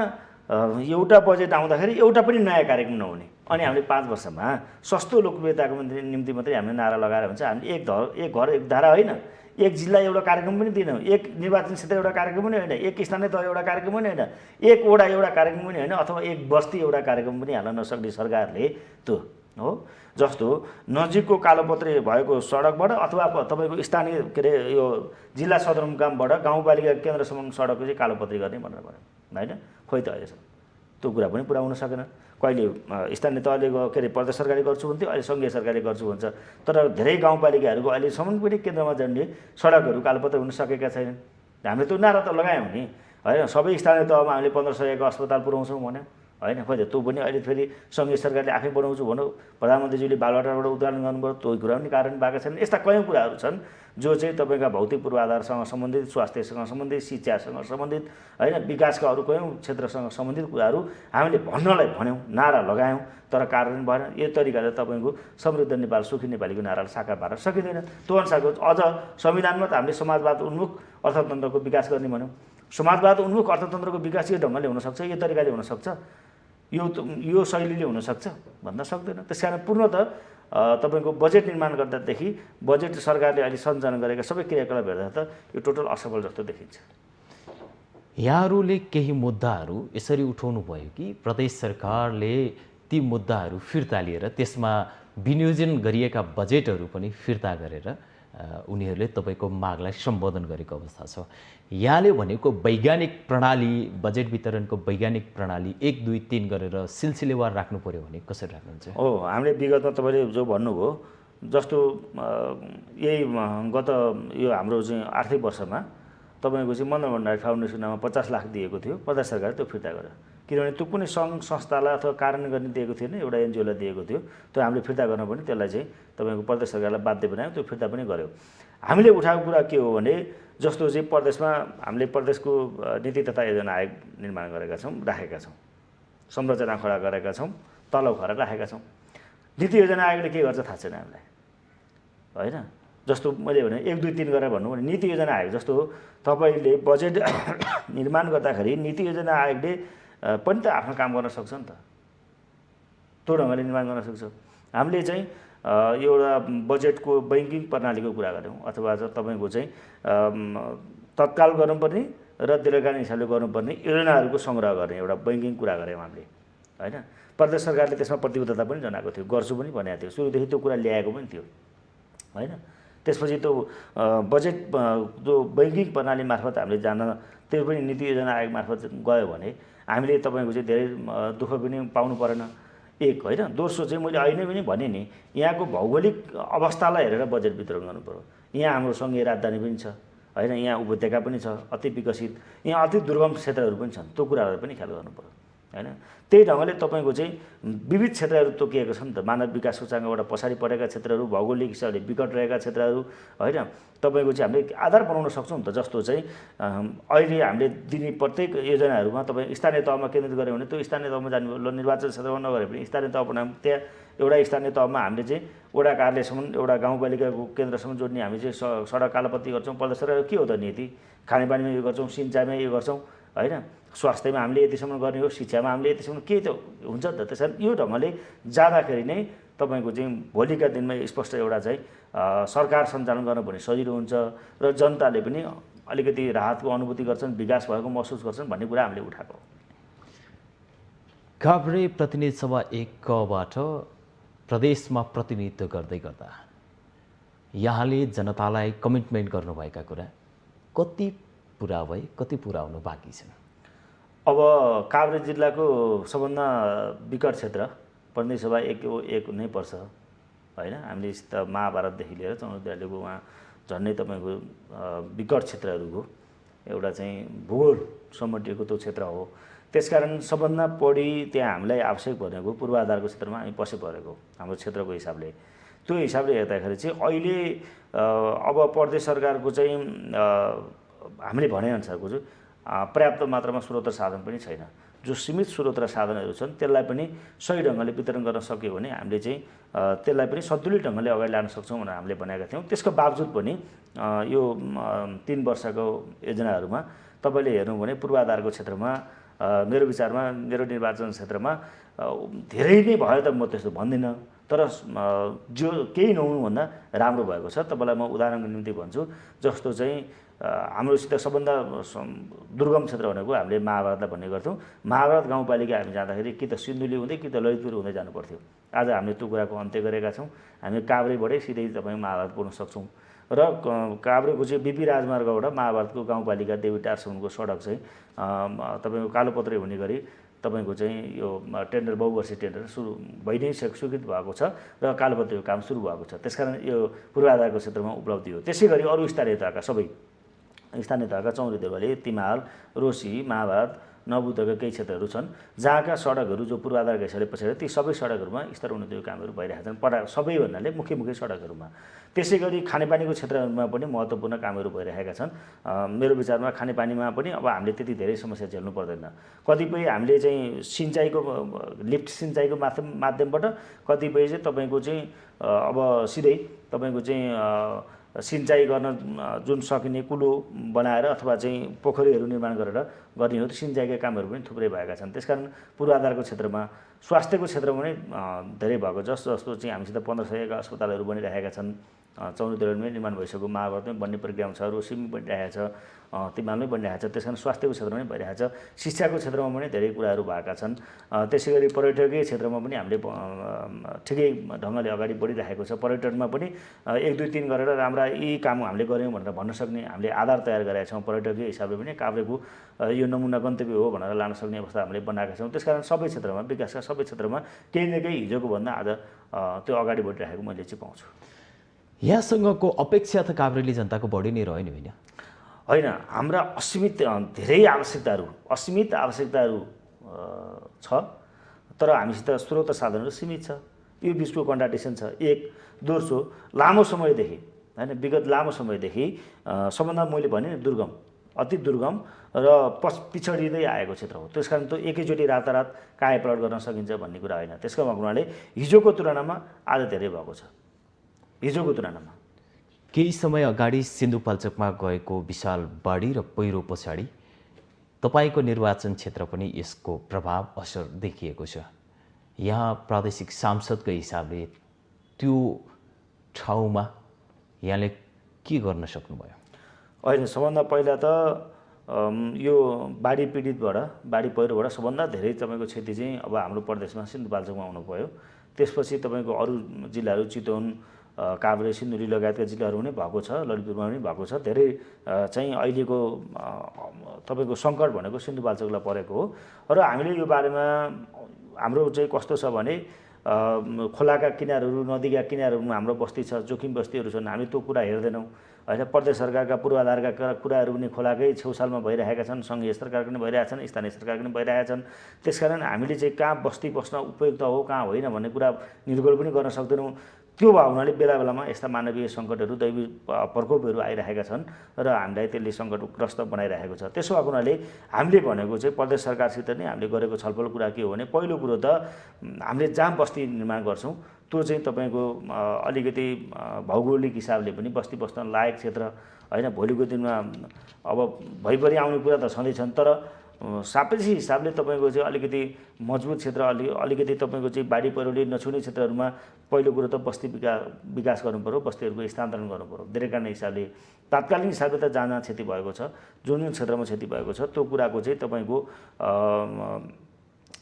एउटा बजेट आउँदाखेरि एउटा पनि नयाँ कार्यक्रम नहुने। अनि हामीले 5 वर्षमा सस्तो लोकप्रियताको निम्ति मात्रै हामीले नारा लगाएर भन्छ हामीले एक घर एक धारा होइन, एक जिल्ला एउटा कार्यक्रम पनि दिएनौँ, एक निर्वाचन क्षेत्र एउटा कार्यक्रम पनि होइन, एक स्थानीय तह एउटा कार्यक्रम पनि होइन, एक वडा एउटा कार्यक्रम पनि होइन, अथवा एक बस्ती एउटा कार्यक्रम पनि हाल्न नसक्ने सरकारले त्यो हो। जस्तो नजिकको कालोपत्री भएको सडकबाट अथवा तपाईँको स्थानीय के अरे यो जिल्ला सदरमुकामबाट गाउँपालिका केन्द्रसम्म सडकको चाहिँ कालोपत्री गर्ने भनेर भन्यो होइन। खोइ त अहिलेसम्म त्यो कुरा पनि पुरा हुन सकेन। कहिले स्थानीय तहले के अरे प्रदेश सरकारले गर्छु भन्थ्यो, अहिले सङ्घीय सरकारले गर्छु भन्छ। तर धेरै गाउँपालिकाहरूको अहिलेसम्म पनि केन्द्रमा जाने सडकहरू कालोपत्री हुन सकेका छैनन्। हामीले त्यो नारा त लगायौँ नि होइन। सबै स्थानीय तहमा हामीले 1500 अस्पताल पुऱ्याउँछौँ भन्यो होइन। खोइ त्यो पनि अहिले फेरि सङ्घीय सरकारले आफै बनाउँछु भनौँ, प्रधानमन्त्रीज्यूले बालवाटारबाट उद्घाटन गर्नुभयो, त्यो कुरा पनि कारण भएको छैन। यस्ता कयौँ कुराहरू छन् जो चाहिँ तपाईँका भौतिक पूर्वाधारसँग सम्बन्धित, स्वास्थ्यसँग सम्बन्धित, शिक्षासँग सम्बन्धित होइन, विकासका अरू कयौँ क्षेत्रसँग सम्बन्धित कुराहरू हामीले भन्नलाई भन्यौँ, नारा लगायौँ, तर कार्यान्वयन भएन। यो तरिकाले तपाईँको समृद्ध नेपाल सुखी नेपालीको नारालाई साकार पार्न सकिँदैन। त्यो अनुसारको अझ संविधानमा त हामीले समाजवाद उन्मुख अर्थतन्त्रको विकास गर्ने भन्यौँ। समाजवाद उन्मुख अर्थतन्त्रको विकास यो ढङ्गले हुनसक्छ, यो तरिकाले हुनसक्छ, यो शैलीले हुनसक्छ भन्न सक्दैन। त्यस कारण पूर्णतः तपाईँको बजेट निर्माण गर्दादेखि बजेट सरकारले अहिले सञ्चालन गरेका सबै क्रियाकलाप हेर्दा त यो टोटल असफल जस्तो देखिन्छ। यहाँहरूले केही मुद्दाहरू यसरी उठाउनु भयो कि प्रदेश सरकारले ती मुद्दाहरू फिर्ता लिएर त्यसमा विनियोजन गरिएका बजेटहरू पनि फिर्ता गरेर उनीहरूले तपाईँको मागलाई सम्बोधन गरेको अवस्था छ। यहाँले भनेको वैज्ञानिक प्रणाली, बजेट वितरणको वैज्ञानिक प्रणाली 1, 2, 3 गरेर सिलसिलेवार राख्नु पर्यो भने कसरी राख्नुहुन्छ? हो, हामीले विगतमा तपाईँले जो भन्नुभयो जस्तो यही गत यो हाम्रो चाहिँ आर्थिक वर्षमा तपाईँको चाहिँ मदन भण्डारी फाउन्डेसनमा 50 लाख दिएको थियो, प्रदेश सरकारले त्यो फिर्ता गर्यो। किनभने त्यो कुनै सङ्घ संस्थालाई अथवा कार्यान्वयन गर्ने दिएको थिएन, एउटा एनजिओलाई दिएको थियो। त्यो हामीले फिर्ता गर्न पनि त्यसलाई चाहिँ तपाईँको प्रदेश सरकारलाई बाध्य बनायौँ, त्यो फिर्ता पनि गऱ्यौँ। हामीले उठाएको कुरा के हो भने जस्तो चाहिँ प्रदेशमा हामीले प्रदेशको नीति तथा योजना आयोग निर्माण गरेका छौँ, राखेका छौँ, संरचना खडा गरेका छौँ, तलब खडा राखेका छौँ। नीति योजना आयोगले के गर्छ थाहा छैन हामीलाई, होइन? जस्तो मैले भने 1, 2, 3 गरेर भन्नु भने नीति योजना आयोग जस्तो तपाईँले बजेट निर्माण गर्दाखेरि नीति योजना आयोगले पनि त आफ्नो काम गर्न सक्छ नि त, त्यो ढङ्गले निर्माण गर्न सक्छ। हामीले चाहिँ एउटा बजेटको बैङ्किङ प्रणालीको कुरा गऱ्यौँ, अथवा तपाईँको चाहिँ तत्काल गर्नुपर्ने र दीर्घकालीन हिसाबले गर्नुपर्ने योजनाहरूको सङ्ग्रह गर्ने एउटा बैङ्किङ कुरा गऱ्यौँ हामीले, होइन? प्रदेश सरकारले त्यसमा प्रतिबद्धता पनि जनाएको थियो, गर्छु पनि भनेको थियो, सुरुदेखि त्यो कुरा ल्याएको पनि थियो, होइन? त्यसपछि त्यो बजेट जो बैङ्किङ प्रणाली मार्फत हामीले जान त्यो पनि नीति योजना आयोग मार्फत गयो भने हामीले तपाईँको चाहिँ धेरै दुःख पनि पाउनु परेन, एक, होइन? दोस्रो चाहिँ मैले अहिले पनि भने नि, यहाँको भौगोलिक अवस्थालाई हेरेर बजेट वितरण गर्नु पऱ्यो। यहाँ हाम्रो सङ्घीय राजधानी पनि छ, होइन? यहाँ उपत्यका पनि छ अति विकसित, यहाँ अति दुर्गम क्षेत्रहरू पनि छन्, त्यो कुराहरू पनि ख्याल गर्नु पऱ्यो, होइन? त्यही ढङ्गले तपाईँको चाहिँ विविध क्षेत्रहरू तोकिएको छ नि त, मानव विकास सूचाङ्कबाट पछाडि परेका क्षेत्रहरू, भौगोलिक हिसाबले विकट रहेका क्षेत्रहरू, होइन? तपाईँको चाहिँ हामीले आधार बनाउन सक्छौँ नि त। जस्तो चाहिँ अहिले हामीले दिने प्रत्येक योजनाहरूमा तपाईँ स्थानीय तहमा केन्द्रित गऱ्यो भने त्यो स्थानीय तहमा जानु, निर्वाचन क्षेत्रमा नगरे पनि स्थानीय तह बनाऊँ, त्यहाँ एउटा स्थानीय तहमा हामीले चाहिँ वडा कार्यालयसम्म, एउटा गाउँपालिकाको केन्द्रसम्म जोड्ने हामी चाहिँ सडक कालोपत्ती गर्छौँ। प्रदेश सरकार के हो त नीति? खानेपानीमा यो गर्छौँ, सिँचाइमा यो गर्छौँ, होइन? स्वास्थ्यमा हामीले यतिसम्म गर्ने हो, शिक्षामा हामीले यतिसम्म, के त हुन्छ नि त। त्यस कारण यो ढङ्गले जाँदाखेरि नै तपाईँको चाहिँ भोलिका दिनमा स्पष्ट एउटा चाहिँ सरकार सञ्चालन गर्न पनि सजिलो हुन्छ र जनताले पनि अलिकति राहतको अनुभूति गर्छन्, विकास भएको महसुस गर्छन् भन्ने कुरा हामीले उठाएको। काभ्रे प्रतिनिधि सभा 1बाट प्रदेशमा प्रतिनिधित्व गर्दै गर्दा यहाँले जनतालाई कमिटमेन्ट गर्नुभएका कुरा कति पुरा भए, कति पुऱ्याउनु बाँकी छन्? अब काभ्रे जिल्लाको सबभन्दा विकट क्षेत्र प्रतिनिधि सभा 1 नै पर्छ, होइन? हामीले महाभारतदेखि लिएर चौधरीको उहाँ झन्डै तपाईँको विकट क्षेत्रहरूको एउटा चाहिँ भूगोल समेटिएको त्यो क्षेत्र हो। त्यसकारण सबभन्दा बढी त्यहाँ हामीलाई आवश्यक भनेको पूर्वाधारको क्षेत्रमा हामी पछि परेको हाम्रो क्षेत्रको हिसाबले। त्यो हिसाबले हेर्दाखेरि चाहिँ अहिले अब प्रदेश सरकारको चाहिँ हामीले भनेअनुसारको चाहिँ पर्याप्त मात्रामा स्रोत र साधन पनि छैन। जो सीमित स्रोत र साधनहरू छन् त्यसलाई पनि सही ढङ्गले वितरण गर्न सक्यो भने हामीले चाहिँ त्यसलाई पनि सन्तुलित ढङ्गले अगाडि लान सक्छौँ भनेर हामीले भनेका थियौँ। त्यसको बावजुद पनि यो 3 वर्षको योजनाहरूमा तपाईँले हेर्नु भने पूर्वाधारको क्षेत्रमा मेरो विचारमा, मेरो निर्वाचन क्षेत्रमा धेरै नै भयो त म त्यस्तो भन्दिनँ, तर जो केही नहुनुभन्दा राम्रो भएको छ। तपाईँलाई म उदाहरणको निम्ति भन्छु, जस्तो चाहिँ हाम्रोसित सबभन्दा दुर्गम क्षेत्र भनेको हामीले महाभारतलाई भन्ने गर्थ्यौँ। महाभारत गाउँपालिका हामी जाँदाखेरि कि त सिन्धुली हुँदै कि त ललितपुर हुँदै जानु पर्थ्यो। आज हामीले त्यो कुराको अन्त्य गरेका छौँ। हामी काभ्रेबाटै सिधै तपाईँ महाभारत पुग्न सक्छौँ र काभ्रेको चाहिँ बिपी राजमार्गबाट महाभारतको गाउँपालिका देवीटारसम्मको सडक चाहिँ तपाईँको कालोपत्रे हुने गरी तपाईँको चाहिँ यो टेन्डर, बहुवर्षीय टेन्डर सुरु भइ नै स्वीकृत भएको छ र कालोपत्रेको काम सुरु भएको छ। त्यसकारण यो पूर्वाधारको क्षेत्रमा उपलब्धि हो। त्यसै गरी अरू स्थानीय तहका सबै स्थानीय तहका चौरी देवाली, तिमाल, रोसी, महाभारत, नवबुद्धका केही क्षेत्रहरू छन् जहाँका सडकहरू जो पूर्वाधारका हिसाबले पछाडि ती सबै सडकहरूमा स्तर उन्नतिको कामहरू भइरहेका छन्। सबै भन्नाले मुख्य सडकहरूमा। त्यसै गरी खानेपानीको क्षेत्रहरूमा पनि महत्त्वपूर्ण कामहरू भइरहेका छन्। मेरो विचारमा खानेपानीमा पनि अब हामीले त्यति धेरै समस्या झेल्नु पर्दैन। कतिपय हामीले चाहिँ सिँचाइको लिफ्ट सिँचाइको माध्यमबाट, कतिपय चाहिँ तपाईँको चाहिँ अब सिधै तपाईँको चाहिँ सिँचाइ गर्न जुन सकिने कुलो बनाएर अथवा चाहिँ पोखरीहरू निर्माण गरेर गर्ने हो, त्यो सिँचाइका कामहरू पनि थुप्रै भएका छन्। त्यसकारण पूर्वाधारको क्षेत्रमा, स्वास्थ्यको क्षेत्रमा पनि धेरै भएको जस्तो चाहिँ हामीसित 1500 अस्पतालहरू बनिरहेका छन्। चौरीदेवालमै निर्माण भइसक्यो, महाभारतमै बन्ने प्रक्रियामा छ, रोसीमै बनिरहेको छ, तिमालमै बनिरहेको छ। त्यस कारण स्वास्थ्यको क्षेत्रमा पनि भइरहेको छ। शिक्षाको क्षेत्रमा पनि धेरै कुराहरू भएका छन्। त्यसै गरी पर्यटकीय क्षेत्रमा पनि हामीले ठिकै ढङ्गले अगाडि बढिरहेको छ। पर्यटनमा पनि 1, 2, 3 गरेर राम्रा यी काम हामीले गऱ्यौँ भनेर भन्न सक्ने हामीले आधार तयार गरेका छौँ। पर्यटकीय हिसाबले पनि काभ्रेको यो नमुना गन्तव्य हो भनेर लान सक्ने अवस्था हामीले बनाएका छौँ। त्यसकारण सबै क्षेत्रमा, विकासका सबै क्षेत्रमा केही न केही हिजोको भन्दा आज त्यो अगाडि बढिरहेको मैले चाहिँ पाउँछु। यहाँसँगको अपेक्षा त काभ्रेली जनताको बढी नै रह्यो नि, होइन? होइन, हाम्रा असीमित धेरै आवश्यकताहरू छ, तर हामीसित स्रोत साधनहरू सीमित छ। यो बिचको कन्ट्राडिक्सन छ। एक दोस्रो, लामो समयदेखि होइन, विगत लामो समयदेखि सबभन्दा मैले भने नि दुर्गम, अति दुर्गम र पिछडिँदै आएको क्षेत्र हो। त्यस कारण त्यो एकैचोटि रातारात कायापलट गर्न सकिन्छ भन्ने कुरा होइन। त्यसको हुनाले हिजोको तुलनामा आज धेरै भएको छ, हिजोको तुलनामा। केही समय अगाडि सिन्धुपाल्चोकमा गएको विशाल बाढी र पहिरो पछाडि तपाईँको निर्वाचन क्षेत्र पनि यसको प्रभाव असर देखिएको छ। यहाँ प्रादेशिक सांसदको हिसाबले त्यो ठाउँमा यहाँले के गर्न सक्नुभयो? होइन, सबभन्दा पहिला त यो बाढी पीडितबाट, बाढी पहिरोबाट सबभन्दा धेरै तपाईँको क्षति चाहिँ अब हाम्रो प्रदेशमा सिन्धुपाल्चोकमा हुनु पर्यो। त्यसपछि तपाईँको अरू जिल्लाहरू चितवन, काभ्रे, सिन्धुली लगायतका जिल्लाहरू पनि भएको छ, ललितपुरमा पनि भएको छ। धेरै चाहिँ अहिलेको तपाईँको सङ्कट भनेको सिन्धुपाल्चोकलाई परेको हो। र हामीले यो बारेमा हाम्रो चाहिँ कस्तो छ भने खोलाका किनारहरू, नदीका किनारहरूमा हाम्रो बस्ती छ, जोखिम बस्तीहरू छन्, हामी त्यो कुरा हेर्दैनौँ होइन। प्रदेश सरकारका पूर्वाधारका कुराहरू पनि खोलाकै छेउछालमा भइरहेका छन्, सङ्घीय सरकारका पनि भइरहेका छन्, स्थानीय सरकारका पनि भइरहेका छन्। त्यसकारण हामीले चाहिँ कहाँ बस्ती बस्न उपयुक्त हो, कहाँ होइन भन्ने कुरा निर्गोल पनि गर्न सक्दैनौँ। त्यो भावनाले बेला बेलामा यस्ता मानवीय सङ्कटहरू, दैवी प्रकोपहरू आइरहेका छन् र हामीलाई त्यसले सङ्कटग्रस्त बनाइरहेको छ। त्यसो भएको हुनाले हामीले भनेको चाहिँ प्रदेश सरकारसित नै हामीले गरेको छलफल कुरा के हो भने, पहिलो कुरो त हामीले जहाँ बस्ती निर्माण गर्छौँ त्यो चाहिँ तपाईँको अलिकति भौगोलिक हिसाबले पनि बस्ती बस्न लायक क्षेत्र होइन। भोलिको दिनमा अब भइपरि आउने कुरा त छँदैछन्, तर सापेक्षिक हिसाबले तपाईँको चाहिँ अलिकति मजबुत क्षेत्र, अलिकति तपाईँको चाहिँ बाढी पहिरोले नछुने क्षेत्रहरूमा पहिलो कुरो त बस्ती विकास गर्नु पऱ्यो, बस्तीहरूको स्थानान्तरण गर्नु पऱ्यो। धेरै कारण हिसाबले तात्कालिक हिसाबले त जहाँ क्षति भएको छ, जुन जुन क्षेत्रमा क्षति भएको छ त्यो कुराको चाहिँ तपाईँको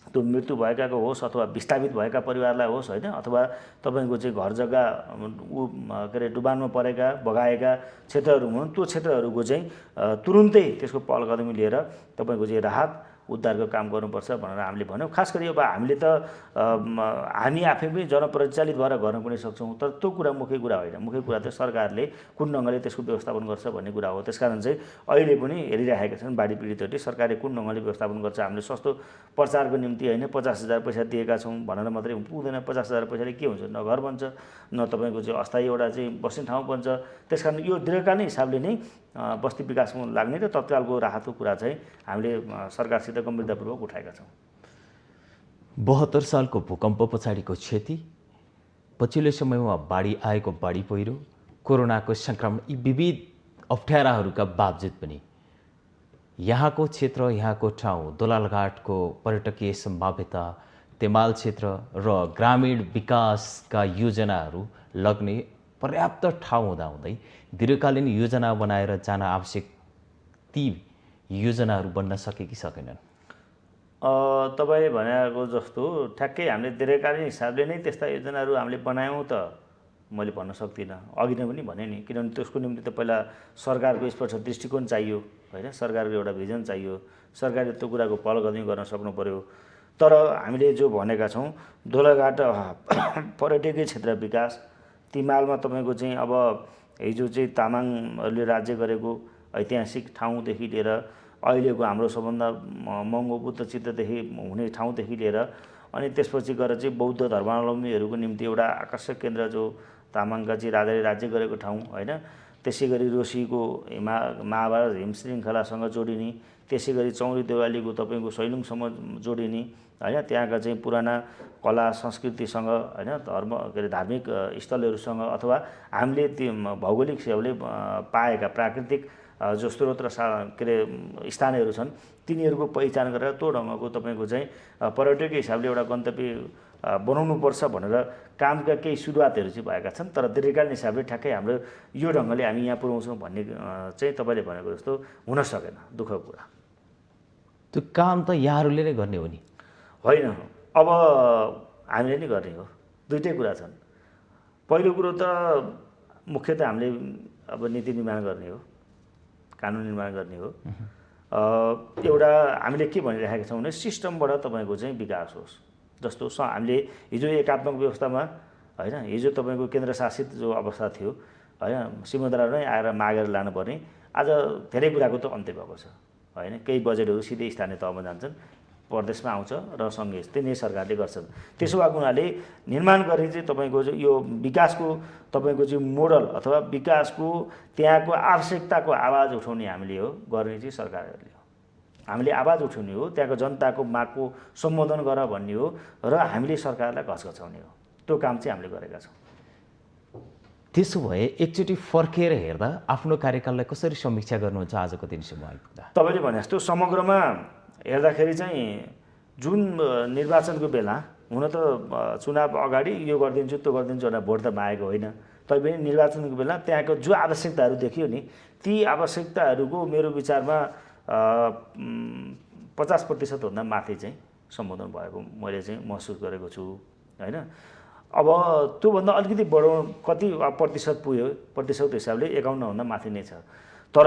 त्यो मृत्यु भएकाको होस् अथवा विस्थापित भएका परिवारलाई होस् होइन, अथवा तपाईँको चाहिँ घर जग्गा के अरे डुबानमा परेका बगाएका क्षेत्रहरू हुन्, त्यो क्षेत्रहरूको चाहिँ तुरुन्तै त्यसको पहल कदमी लिएर तपाईँको चाहिँ राहत उद्धारको काम गर्नुपर्छ भनेर हामीले भन्यौँ। खास गरी अब हामीले त हामी आफै पनि जनपरिचालित भएर गर्न पनि सक्छौँ, तर त्यो कुरा मुख्य कुरा होइन। मुख्य कुरा त सरकारले कुन ढङ्गले त्यसको व्यवस्थापन गर्छ भन्ने कुरा हो। त्यसकारण चाहिँ अहिले पनि हेरिरहेका छन् बाढी पीडितहरूले सरकारले कुन ढङ्गले व्यवस्थापन गर्छ। हामीले सस्तो प्रचारको निम्ति होइन 50,000 पैसा दिएका छौँ भनेर मात्रै पुग्दैन। 50,000 पैसाले के हुन्छ? न घर बन्छ, न तपाईँको चाहिँ अस्थायी एउटा चाहिँ बस्ने ठाउँ बन्छ। त्यसकारण यो दीर्घकालीन हिसाबले नै बस्ती विकासमा लाग्ने र तत्कालको राहतको कुरा चाहिँ हामीले सरकारसित गम्भीरतापूर्वक उठाएका छौँ। 72 सालको भूकम्प पछाडिको क्षति, पछिल्लो समयमा बाढी आएको बाढी पहिरो, कोरोनाको सङ्क्रमण, यी विविध अप्ठ्याराहरूका बावजुद पनि यहाँको क्षेत्र, यहाँको ठाउँ, दोलालघाटको पर्यटकीय सम्भाव्यता, तेमाल क्षेत्र र ग्रामीण विकासका योजनाहरू लग्ने पर्याप्त ठाउँ हुँदाहुँदै दीर्घकालीन योजना बनाएर जान आवश्यक ती योजनाहरू बन्न सके कि सकेनन्? तपाईँले भनेको जस्तो ठ्याक्कै हामीले दीर्घकालीन हिसाबले नै त्यस्ता योजनाहरू हामीले बनायौँ त मैले भन्न सक्दिनँ। अघि नै पनि भने नि, किनभने त्यसको निम्ति त पहिला सरकारको स्पष्ट दृष्टिकोण चाहियो होइन, सरकारको एउटा भिजन चाहियो, सरकारले त्यो कुराको पहल कदमी गर्न सक्नु पर्यो। तर हामीले जो भनेका छौँ दोलाघाट पर्यटकीय क्षेत्र विकास, तिमालमा तपाईँको चाहिँ अब हिजो चाहिँ तामाङहरूले राज्य गरेको ऐतिहासिक ठाउँदेखि लिएर अहिलेको हाम्रो सबभन्दा महँगो बुद्ध चित्रदेखि हुने ठाउँदेखि लिएर अनि त्यसपछि गएर चाहिँ बौद्ध धर्मावलम्बीहरूको निम्ति एउटा आकर्षक केन्द्र जो तामाङका चाहिँ राजाले राज्य गरेको ठाउँ होइन। त्यसै गरी रोसीको महाभारत हिम श्रृङ्खलासँग जोडिने, त्यसै गरी चौरी देवालीको तपाईँको सैलुङसम्म जोडिने होइन, त्यहाँका चाहिँ पुराना कला संस्कृतिसँग होइन, धर्म के अरे धार्मिक स्थलहरूसँग अथवा हामीले त्यो भौगोलिक हिसाबले पाएका प्राकृतिक जो स्रोत र के अरे स्थानहरू छन् तिनीहरूको पहिचान गरेर त्यो ढङ्गको तपाईँको चाहिँ पर्यटकीय हिसाबले एउटा गन्तव्य बनाउनुपर्छ भनेर कामका केही सुरुवातहरू चाहिँ भएका छन्। तर दीर्घकालीन हिसाबले ठ्याक्कै हाम्रो यो ढङ्गले हामी यहाँ पुर्याउँछौँ भन्ने चाहिँ तपाईँले भनेको जस्तो हुन सकेन, दुःखको कुरा। त्यो काम त यहाँहरूले नै गर्ने हो नि? होइन, अब हामीले नै गर्ने हो। दुइटै कुरा छन्। पहिलो कुरो त मुख्यतः हामीले अब नीति निर्माण गर्ने हो, कानुन निर्माण गर्ने हो। एउटा हामीले के भनिरहेका छौँ भने सिस्टमबाट तपाईँको चाहिँ विकास होस्। जस्तो हामीले हिजो एकात्मक व्यवस्थामा होइन, हिजो तपाईँको केन्द्रशासित जो अवस्था थियो होइन, सिमन्दराहरू नै आएर मागेर लानुपर्ने, आज धेरै कुराको त अन्त्य भएको छ होइन। केही बजेटहरू सिधै स्थानीय तहमा जान्छन्, प्रदेशमा आउँछ र सङ्घीय त्यही सरकारले गर्छन्। त्यसो भएको हुनाले निर्माण गर्ने चाहिँ तपाईँको यो विकासको तपाईँको चाहिँ मोडल अथवा विकासको त्यहाँको आवश्यकताको आवाज उठाउने हामीले हो गर्ने चाहिँ सरकारहरूले हो। हामीले आवाज उठाउने हो, त्यहाँको जनताको मागको सम्बोधन गर भन्ने हो र हामीले सरकारलाई घचघचाउने हो। त्यो काम चाहिँ हामीले गरेका छौँ। त्यसो भए एकचोटि फर्केर हेर्दा आफ्नो कार्यकाललाई कसरी समीक्षा गर्नुहुन्छ आजको दिनसम्म आइपुग्दा? तपाईँले भने जस्तो समग्रमा हेर्दाखेरि चाहिँ जुन निर्वाचनको बेला हुन त चुनाव अगाडि यो गरिदिन्छु त्यो गरिदिन्छु भनेर भोट त मागेको होइन, तैपनि निर्वाचनको बेला त्यहाँको जो आवश्यकताहरू देखियो नि ती आवश्यकताहरूको मेरो विचारमा 50% भन्दा माथि चाहिँ सम्बोधन भएको मैले चाहिँ महसुस गरेको छु होइन। अब त्योभन्दा अलिकति बढाउनु कति प्रतिशत पुग्यो, प्रतिशत हिसाबले 51 भन्दा माथि नै छ। तर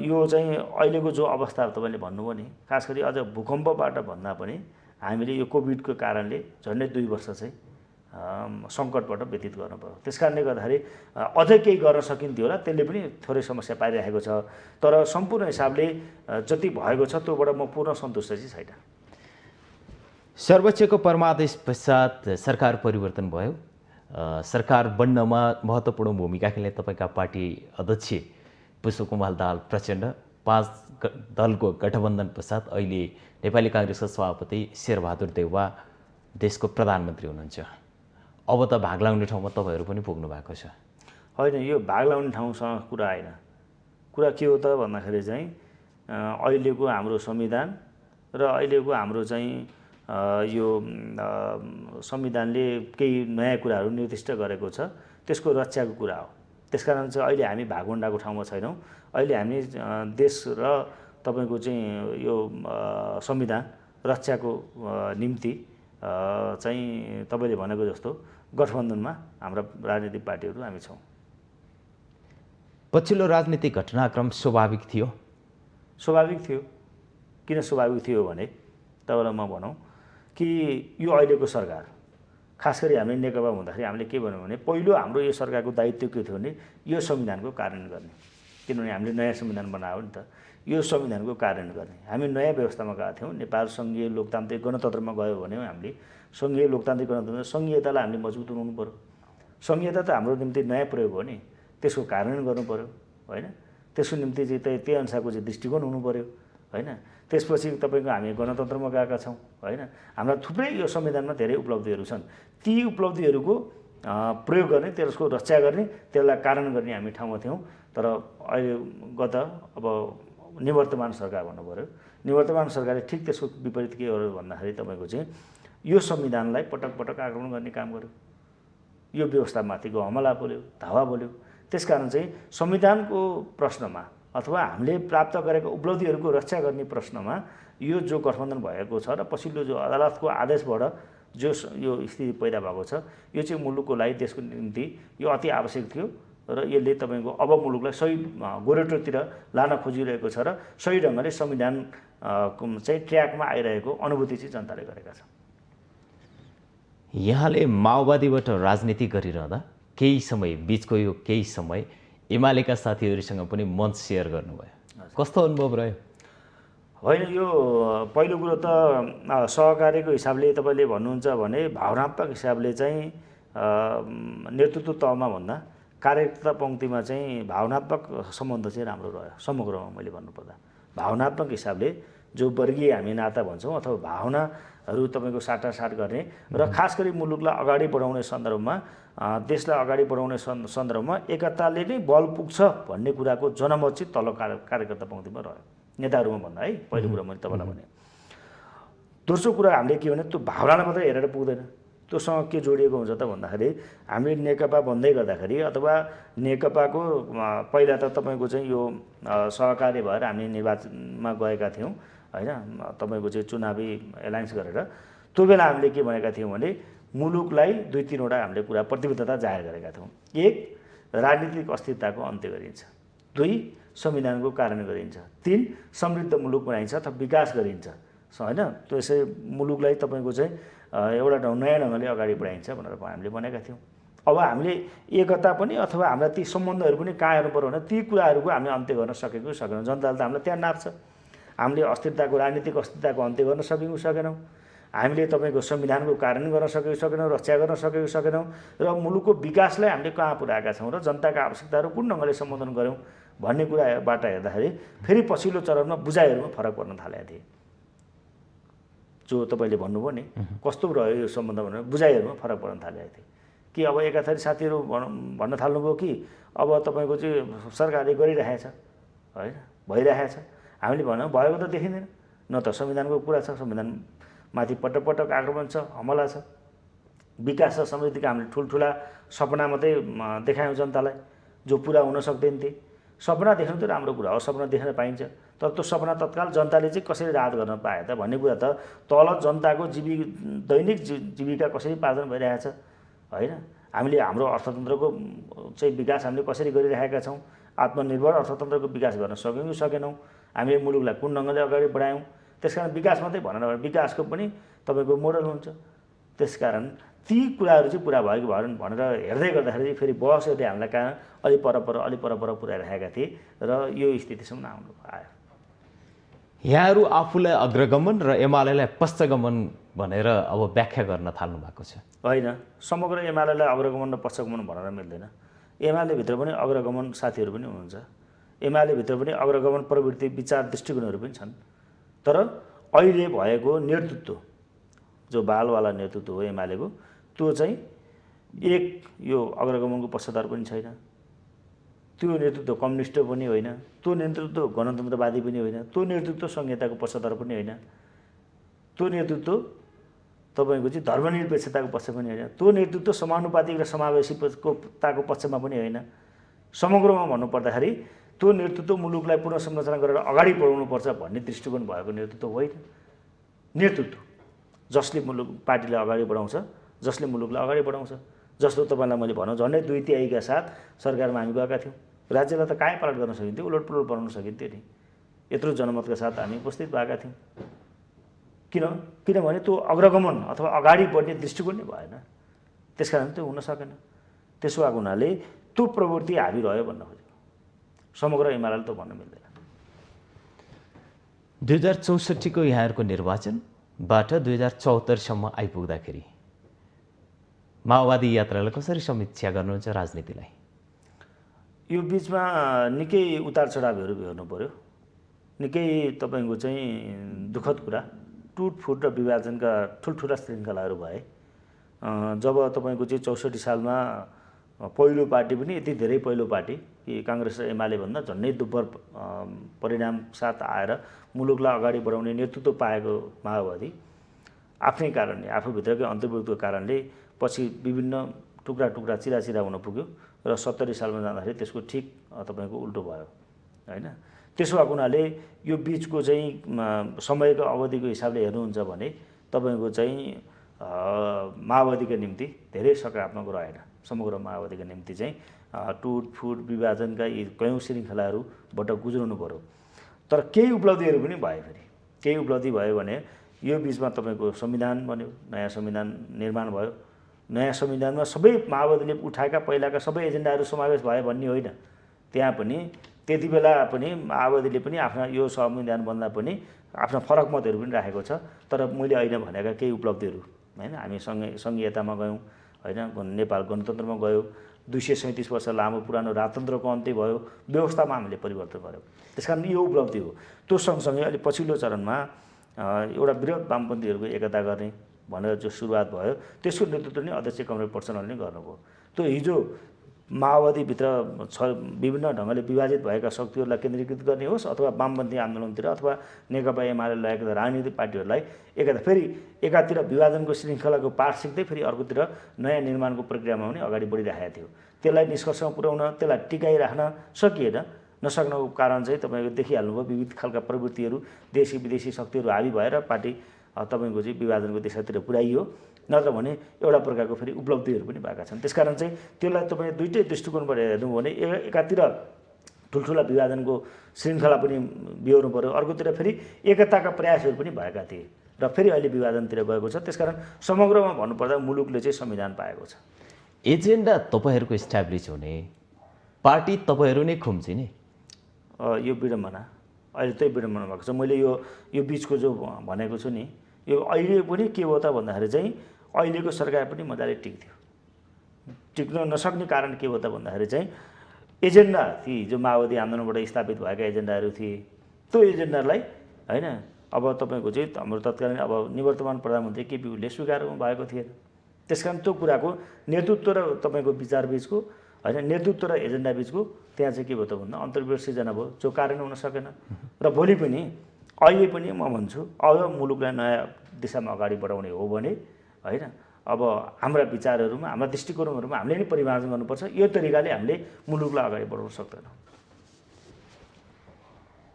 यो चाहिँ अहिलेको जो अवस्था तपाईँले भन्नुभयो नि, खास गरी अझ भूकम्पबाट भन्दा पनि हामीले यो कोभिडको कारणले झन्डै 2 वर्ष चाहिँ सङ्कटबाट व्यतीत गर्नुभयो। त्यस कारणले गर्दाखेरि अझै केही गर्न सकिन्थ्यो होला, त्यसले पनि थोरै समस्या पाइरहेको छ। तर सम्पूर्ण हिसाबले जति भएको छ त्योबाट म पूर्ण सन्तुष्ट चाहिँ छैन। सर्वोच्चको परमादेश पश्चात सरकार परिवर्तन भयो। सरकार बन्नमा महत्त्वपूर्ण भूमिका खेल्ने तपाईँका पार्टी अध्यक्ष पुष्पकमल दाहाल प्रचण्ड 5 दलको गठबन्धन पश्चात अहिले नेपाली काङ्ग्रेसका सभापति शेरबहादुर देउवा देशको प्रधानमन्त्री हुनुहुन्छ। अब त भाग लाउने ठाउँमा तपाईँहरू पनि पुग्नु भएको छ। होइन, यो भाग लाउने ठाउँसँग कुरा आएन। कुरा के हो त भन्दाखेरि चाहिँ अहिलेको हाम्रो संविधान र अहिलेको हाम्रो चाहिँ यो संविधानले केही नयाँ कुराहरू निर्दिष्ट गरेको छ, त्यसको रक्षाको कुरा हो। त्यसकारण चाहिँ अहिले हामी भागभण्डाको ठाउँमा छैनौँ। अहिले हामी देश र तपाईँको चाहिँ यो संविधान रक्षाको निम्ति चाहिँ तपाईँले भनेको जस्तो गठबन्धनमा हाम्रा राजनीतिक पार्टीहरू हामी छौँ। पछिल्लो राजनीतिक घटनाक्रम स्वाभाविक थियो? स्वाभाविक थियो। किन स्वाभाविक थियो भने तपाईँलाई म भनौँ कि यो अहिलेको सरकार, खास गरी हामीले नेकपा हुँदाखेरि हामीले के भन्यौँ भने पहिलो हाम्रो यो सरकारको दायित्व के थियो भने यो संविधानको कार्यान्वयन गर्ने। किनभने हामीले नयाँ संविधान बनायो नि त, यो संविधानको कार्यान्वयन गर्ने। हामी नयाँ व्यवस्थामा गएका थियौँ। नेपाल सङ्घीय लोकतान्त्रिक गणतन्त्रमा गयो भने हामीले सङ्घीय लोकतान्त्रिक गणतन्त्र सङ्घीयतालाई हामीले मजबुत बनाउनु पऱ्यो। सङ्घीयता त हाम्रो निम्ति नयाँ प्रयोग हो नि, त्यसको कार्यान्वयन गर्नु पऱ्यो होइन। त्यसको निम्ति चाहिँ त्यही अनुसारको चाहिँ दृष्टिकोण हुनु पऱ्यो होइन। त्यसपछि तपाईँको हामी गणतन्त्रमा गएका छौँ होइन। हाम्रा थुप्रै यो संविधानमा धेरै उपलब्धिहरू छन्। ती उपलब्धिहरूको प्रयोग गर्ने, त्यसको रक्षा गर्ने, त्यसलाई कार्यान्वयन गर्ने हामी ठाउँमा थियौँ। तर अहिले गत अब निवर्तमान सरकार भन्नु पऱ्यो, निवर्तमान सरकारले ठिक त्यसको विपरीत के गर्यो भन्दाखेरि तपाईँको चाहिँ यो संविधानलाई पटक पटक आक्रमण गर्ने काम गर्यो। यो व्यवस्थामाथिको हमला बोल्यो, धावा बोल्यो। त्यसकारण चाहिँ संविधानको प्रश्नमा अथवा हामीले प्राप्त गरेका उपलब्धिहरूको रक्षा गर्ने प्रश्नमा यो जो गठबन्धन भएको छ र पछिल्लो जो अदालतको आदेशबाट जो यो स्थिति पैदा भएको छ, यो चाहिँ मुलुकको लागि, देशको निम्ति यो अति आवश्यक थियो र यसले तपाईँको अब मुलुकलाई सही गोरेटोतिर लान खोजिरहेको छ र सही ढङ्गले संविधान चाहिँ ट्र्याकमा आइरहेको अनुभूति चाहिँ जनताले गरेका छ। यहाँले माओवादीबाट राजनीति गरिरहँदा केही समय बिचको यो केही समय एमालेका साथीहरूसँग पनि मञ्च सेयर गर्नुभयो, कस्तो अनुभव रह्यो? होइन, यो पहिलो कुरो त सहकार्यको हिसाबले तपाईँले भन्नुहुन्छ भने भावनात्मक हिसाबले चाहिँ नेतृत्व तहमा भन्दा कार्यकर्ता पङ्क्तिमा चाहिँ भावनात्मक सम्बन्ध चाहिँ राम्रो रह्यो। समग्रमा मैले भन्नुपर्दा भावनात्मक हिसाबले जो वर्गीय हामी नाता भन्छौँ अथवा भावनाहरू तपाईँको साटासाट गर्ने र खास गरी मुलुकलाई अगाडि बढाउने सन्दर्भमा, देशलाई अगाडि बढाउने सन्दर्भमा एकताले नै बल पुग्छ भन्ने कुराको जनमत चाहिँ तल कार्यकर्ता पङ्क्तिमा रह्यो, नेताहरूमा भन्दा है। पहिलो कुरा मैले तपाईँलाई भने। दोस्रो कुरा हामीले के भने त्यो भावनालाई मात्रै हेरेर पुग्दैन, त्योसँग के जोडिएको हुन्छ त भन्दाखेरि हामीले नेकपा भन्दै गर्दाखेरि अथवा नेकपाको पहिला त तपाईँको चाहिँ यो सहकार्य भएर हामी निर्वाचनमा गएका थियौँ होइन, तपाईँको चाहिँ चुनावी एलायन्स गरेर। त्यो बेला हामीले के भनेका थियौँ भने मुलुकलाई 2-3वटा हामीले कुरा प्रतिबद्धता जाहेर गरेका थियौँ। 1, राजनीतिक अस्थिरताको अन्त्य गरिन्छ। 2, संविधानको कार्यान्वयन गरिन्छ। 3, समृद्ध मुलुक बनाइन्छ अथवा विकास गरिन्छ होइन। त्यसै मुलुकलाई तपाईँको चाहिँ एउटा नयाँ ढङ्गले अगाडि बढाइन्छ भनेर हामीले भनेका थियौँ। अब हामीले एकता पनि अथवा हाम्रा ती सम्बन्धहरू पनि कहाँ हेर्नु पऱ्यो भने ती कुराहरूको हामीले अन्त्य गर्न सकेको सकेनौँ। जनताले त हामीलाई त्यहाँ नाप्छ। हामीले अस्थिरताको राजनीतिक अस्थिरताको अन्त्य गर्न सकेको सकेनौँ, हामीले तपाईँको संविधानको कार्यान्वयन गर्न सकेको सकेनौँ, रक्षा गर्न सकेको सकेनौँ र मुलुकको विकासलाई हामीले कहाँ पुर्याएका छौँ र जनताका आवश्यकताहरू कुन ढङ्गले सम्बोधन गऱ्यौँ भन्ने कुराबाट हेर्दाखेरि फेरि पछिल्लो चरणमा बुझाइहरूमा फरक पर्न थालेका थिए। जो तपाईँले भन्नुभयो नि कस्तो रह्यो यो सम्बन्ध भनेर बुझाइहरूमा फरक पर्न थालेका थिए कि अब एकाथरी साथीहरू भन्न थाल्नुभयो कि अब तपाईँको चाहिँ सरकारले गरिरहेछ होइन, भइरहेछ। हामीले भन्यौँ भएको त देखिँदैन, न त संविधानको कुरा छ, संविधानमाथि पटक पटक आक्रमण छ, हमला छ, विकास र समृद्धिका हामीले ठुल्ठुला सपना मात्रै देखायौँ जनतालाई जो पुरा हुन सक्दैन थिए। सपना देख्नु त राम्रो कुरा हो, सपना देख्न पाइन्छ, तर त्यो सपना तत्काल जनताले चाहिँ कसरी राहत गर्न पाए त भन्ने कुरा त तल जनताको दैनिक जीविका कसरी पार्जन भइरहेछ होइन। हामीले हाम्रो अर्थतन्त्रको चाहिँ विकास हामीले कसरी गरिरहेका छौँ, आत्मनिर्भर अर्थतन्त्रको विकास गर्न सक्यौँ कि सकेनौँ, हामीले मुलुकलाई कुन ढङ्गले अगाडि बढायौँ। त्यसकारण विकास मात्रै भनेर विकासको पनि तपाईँको मोडल हुन्छ। त्यसकारण ती कुराहरू चाहिँ पुरा भयो कि भएन भनेर हेर्दै गर्दाखेरि फेरि बहसहरूले हामीलाई कहाँ अलि पर पुऱ्याइरहेका थिए र यो स्थितिसम्म आउनु आयो। यहाँहरू आफूलाई अग्रगमन र एमालेलाई पश्चगमन भनेर अब व्याख्या गर्न थाल्नु भएको छ। होइन, समग्र एमालेलाई अग्रगमन र पश्चगमन भनेर मिल्दैन। एमाले भित्र पनि अग्रगमन साथीहरू पनि हुनुहुन्छ, एमाले भित्र पनि अग्रगमन प्रवृत्ति विचार दृष्टिकोणहरू पनि छन्। तर अहिले भएको नेतृत्व जो बालवाला नेतृत्व हो एमालेको, त्यो चाहिँ एक यो अग्रगमनको पक्षधर पनि छैन, त्यो नेतृत्व कम्युनिस्ट पनि होइन, त्यो नेतृत्व गणतन्त्रवादी पनि होइन, त्यो नेतृत्व संहिताको पक्षधर पनि होइन, त्यो नेतृत्व तपाईँको चाहिँ धर्मनिरपेक्षताको पक्ष पनि होइन, त्यो नेतृत्व समानुपातिक र समावेशीताको पक्षमा पनि होइन। समग्रमा भन्नुपर्दाखेरि त्यो नेतृत्व मुलुकलाई पुनर्संरचना गरेर अगाडि बढाउनुपर्छ भन्ने दृष्टिकोण भएको नेतृत्व होइन। नेतृत्व जसले मुलुक पार्टीलाई अगाडि बढाउँछ, जसले मुलुकलाई अगाडि बढाउँछ, जस्तो तपाईँलाई मैले भनौँ झन्डै 2/3 साथ सरकारमा हामी गएका थियौँ। राज्यलाई त कायापालट गर्न सकिन्थ्यो, उलटपुलट बनाउन सकिन्थ्यो नि। यत्रो जनमतका साथ हामी उपस्थित भएका थियौँ। किनभने त्यो अग्रगमन अथवा अगाडि बढ्ने दृष्टिकोण नै भएन, त्यसकारण त्यो हुन सकेन। त्यसो भएको हुनाले त्यो प्रवृत्ति हाबी रह्यो भन्न खोजेको, समग्र एमालेले त भन्न मिल्दैन। 2064को यहाँहरूको निर्वाचनबाट 2074सम्म आइपुग्दाखेरि माओवादी यात्रालाई कसरी समीक्षा गर्नुहुन्छ राजनीतिलाई? यो बिचमा निकै उतार चढावहरू हेर्नु पर्यो, निकै तपाईँको चाहिँ दुःखद कुरा, टुटफुट र विभाजनका ठुल्ठुला श्रृङ्खलाहरू भए। जब तपाईँको चाहिँ 64 सालमा पहिलो पार्टी पनि यति धेरै पहिलो पार्टी कि काङ्ग्रेस र एमाले भन्दा झन्डै दुब्बर परिणाम साथ आएर मुलुकलाई अगाडि बढाउने नेतृत्व पाएको माओवादी आफ्नै कारणले, आफूभित्रकै अन्तर्भुक्तको कारणले पछि विभिन्न टुक्रा चिरा हुन पुग्यो र 70 सालमा जाँदाखेरि त्यसको ठिक तपाईँको उल्टो भयो होइन। त्यसो भएको हुनाले यो बिचको चाहिँ समयको अवधिको हिसाबले हेर्नुहुन्छ भने तपाईँको चाहिँ माओवादीका निम्ति धेरै सकारात्मक रहेन। समग्र माओवादीका निम्ति चाहिँ टुटफुट विभाजनका यी कयौँ श्रृङ्खलाहरूबाट गुज्रनु पर्यो। तर केही उपलब्धिहरू पनि भयो। फेरि केही उपलब्धि भयो भने यो बिचमा तपाईँको संविधान बन्यो, नयाँ संविधान निर्माण भयो। नयाँ संविधानमा सबै माओवादीले उठाएका पहिलाका सबै एजेन्डाहरू समावेश भयो भन्ने होइन। त्यहाँ पनि त्यति बेला पनि माओवादीले पनि आफ्ना यो संविधान बन्दा पनि आफ्ना फरक मतहरू पनि राखेको छ। तर मैले अहिले भनेका केही उपलब्धिहरू होइन, हामी सङ्घीयतामा गयौँ होइन, नेपाल गणतन्त्रमा गयो, 237 वर्ष लामो पुरानो राजतन्त्रको अन्त्य भयो, व्यवस्थामा हामीले परिवर्तन गऱ्यौँ। त्यसकारण यो उपलब्धि हो। त्यो सँगसँगै अहिले पछिल्लो चरणमा एउटा वृहत वामपन्थीहरूको एकता गर्ने भनेर जो सुरुवात भयो त्यसको नेतृत्व नै अध्यक्ष कमरेड प्रचण्डले नै गर्नुभयो। त्यो हिजो माओवादीभित्र विभिन्न ढङ्गले विभाजित भएका शक्तिहरूलाई केन्द्रीकृत गर्ने होस् अथवा वामपन्थी आन्दोलनतिर अथवा नेकपा एमाले लगायतका राजनीतिक पार्टीहरूलाई एकातिर एकातिर विभाजनको श्रृङ्खलाको पाठ सिक्दै फेरि अर्कोतिर नयाँ निर्माणको प्रक्रियामा पनि अगाडि बढिरहेको थियो। त्यसलाई निष्कर्षमा पुर्याउन, त्यसलाई टिकाइराख्न सकिएन। नसक्नुको कारण चाहिँ तपाईँको देखिहाल्नुभयो, विविध खालका प्रवृत्तिहरू, देशी विदेशी शक्तिहरू हाबी भएर पार्टी तपाईँको चाहिँ विभाजनको दिशातिर पुर्याइयो। नत्र भने एउटा प्रकारको फेरि उपलब्धिहरू पनि भएका छन्। त्यसकारण चाहिँ त्यसलाई तपाईँ दुईटै दृष्टिकोणबाट हेर्नु भने एकातिर ठुल्ठुला विभाजनको श्रृङ्खला पनि बिहोर्नु पर्यो, अर्कोतिर फेरि एकताका प्रयासहरू पनि भएका थिए र फेरि अहिले विभाजनतिर गएको छ। त्यसकारण समग्रमा भन्नुपर्दा मुलुकले चाहिँ संविधान पाएको छ। एजेन्डा तपाईँहरूको इस्टाब्लिस हुने, पार्टी तपाईँहरू नै खुम्चिने, यो विडम्बना अहिले त्यही विडम्बना भएको छ। मैले यो बिचको जो भनेको छु नि, यो अहिले पनि के हो त भन्दाखेरि चाहिँ अहिलेको सरकार पनि मजाले टिक्थ्यो। टिक्न नसक्ने कारण के हो त भन्दाखेरि चाहिँ एजेन्डा ती जो माओवादी आन्दोलनबाट स्थापित भएका एजेन्डाहरू थिए, त्यो एजेन्डालाई होइन अब तपाईँको चाहिँ हाम्रो तत्कालीन अब निवर्तमान प्रधानमन्त्री केपी ओलीले स्वीकार भएको थिएन। त्यसकारण त्यो कुराको नेतृत्व र तपाईँको विचारबीचको होइन नेतृत्व र एजेन्डा बिचको त्यहाँ चाहिँ के भयो त भन्दा अन्तर्विरोध सिर्जना भयो, जो कारण हुन सकेन। र भोलि पनि अहिले पनि म भन्छु अब मुलुकलाई नयाँ दिशामा अगाडि बढाउने हो भने होइन अब हाम्रा विचारहरूमा हाम्रा दृष्टिकोणहरूमा हामीले नै परिमार्जन गर्नुपर्छ। यो तरिकाले हामीले मुलुकलाई अगाडि बढाउन सक्दैनौँ।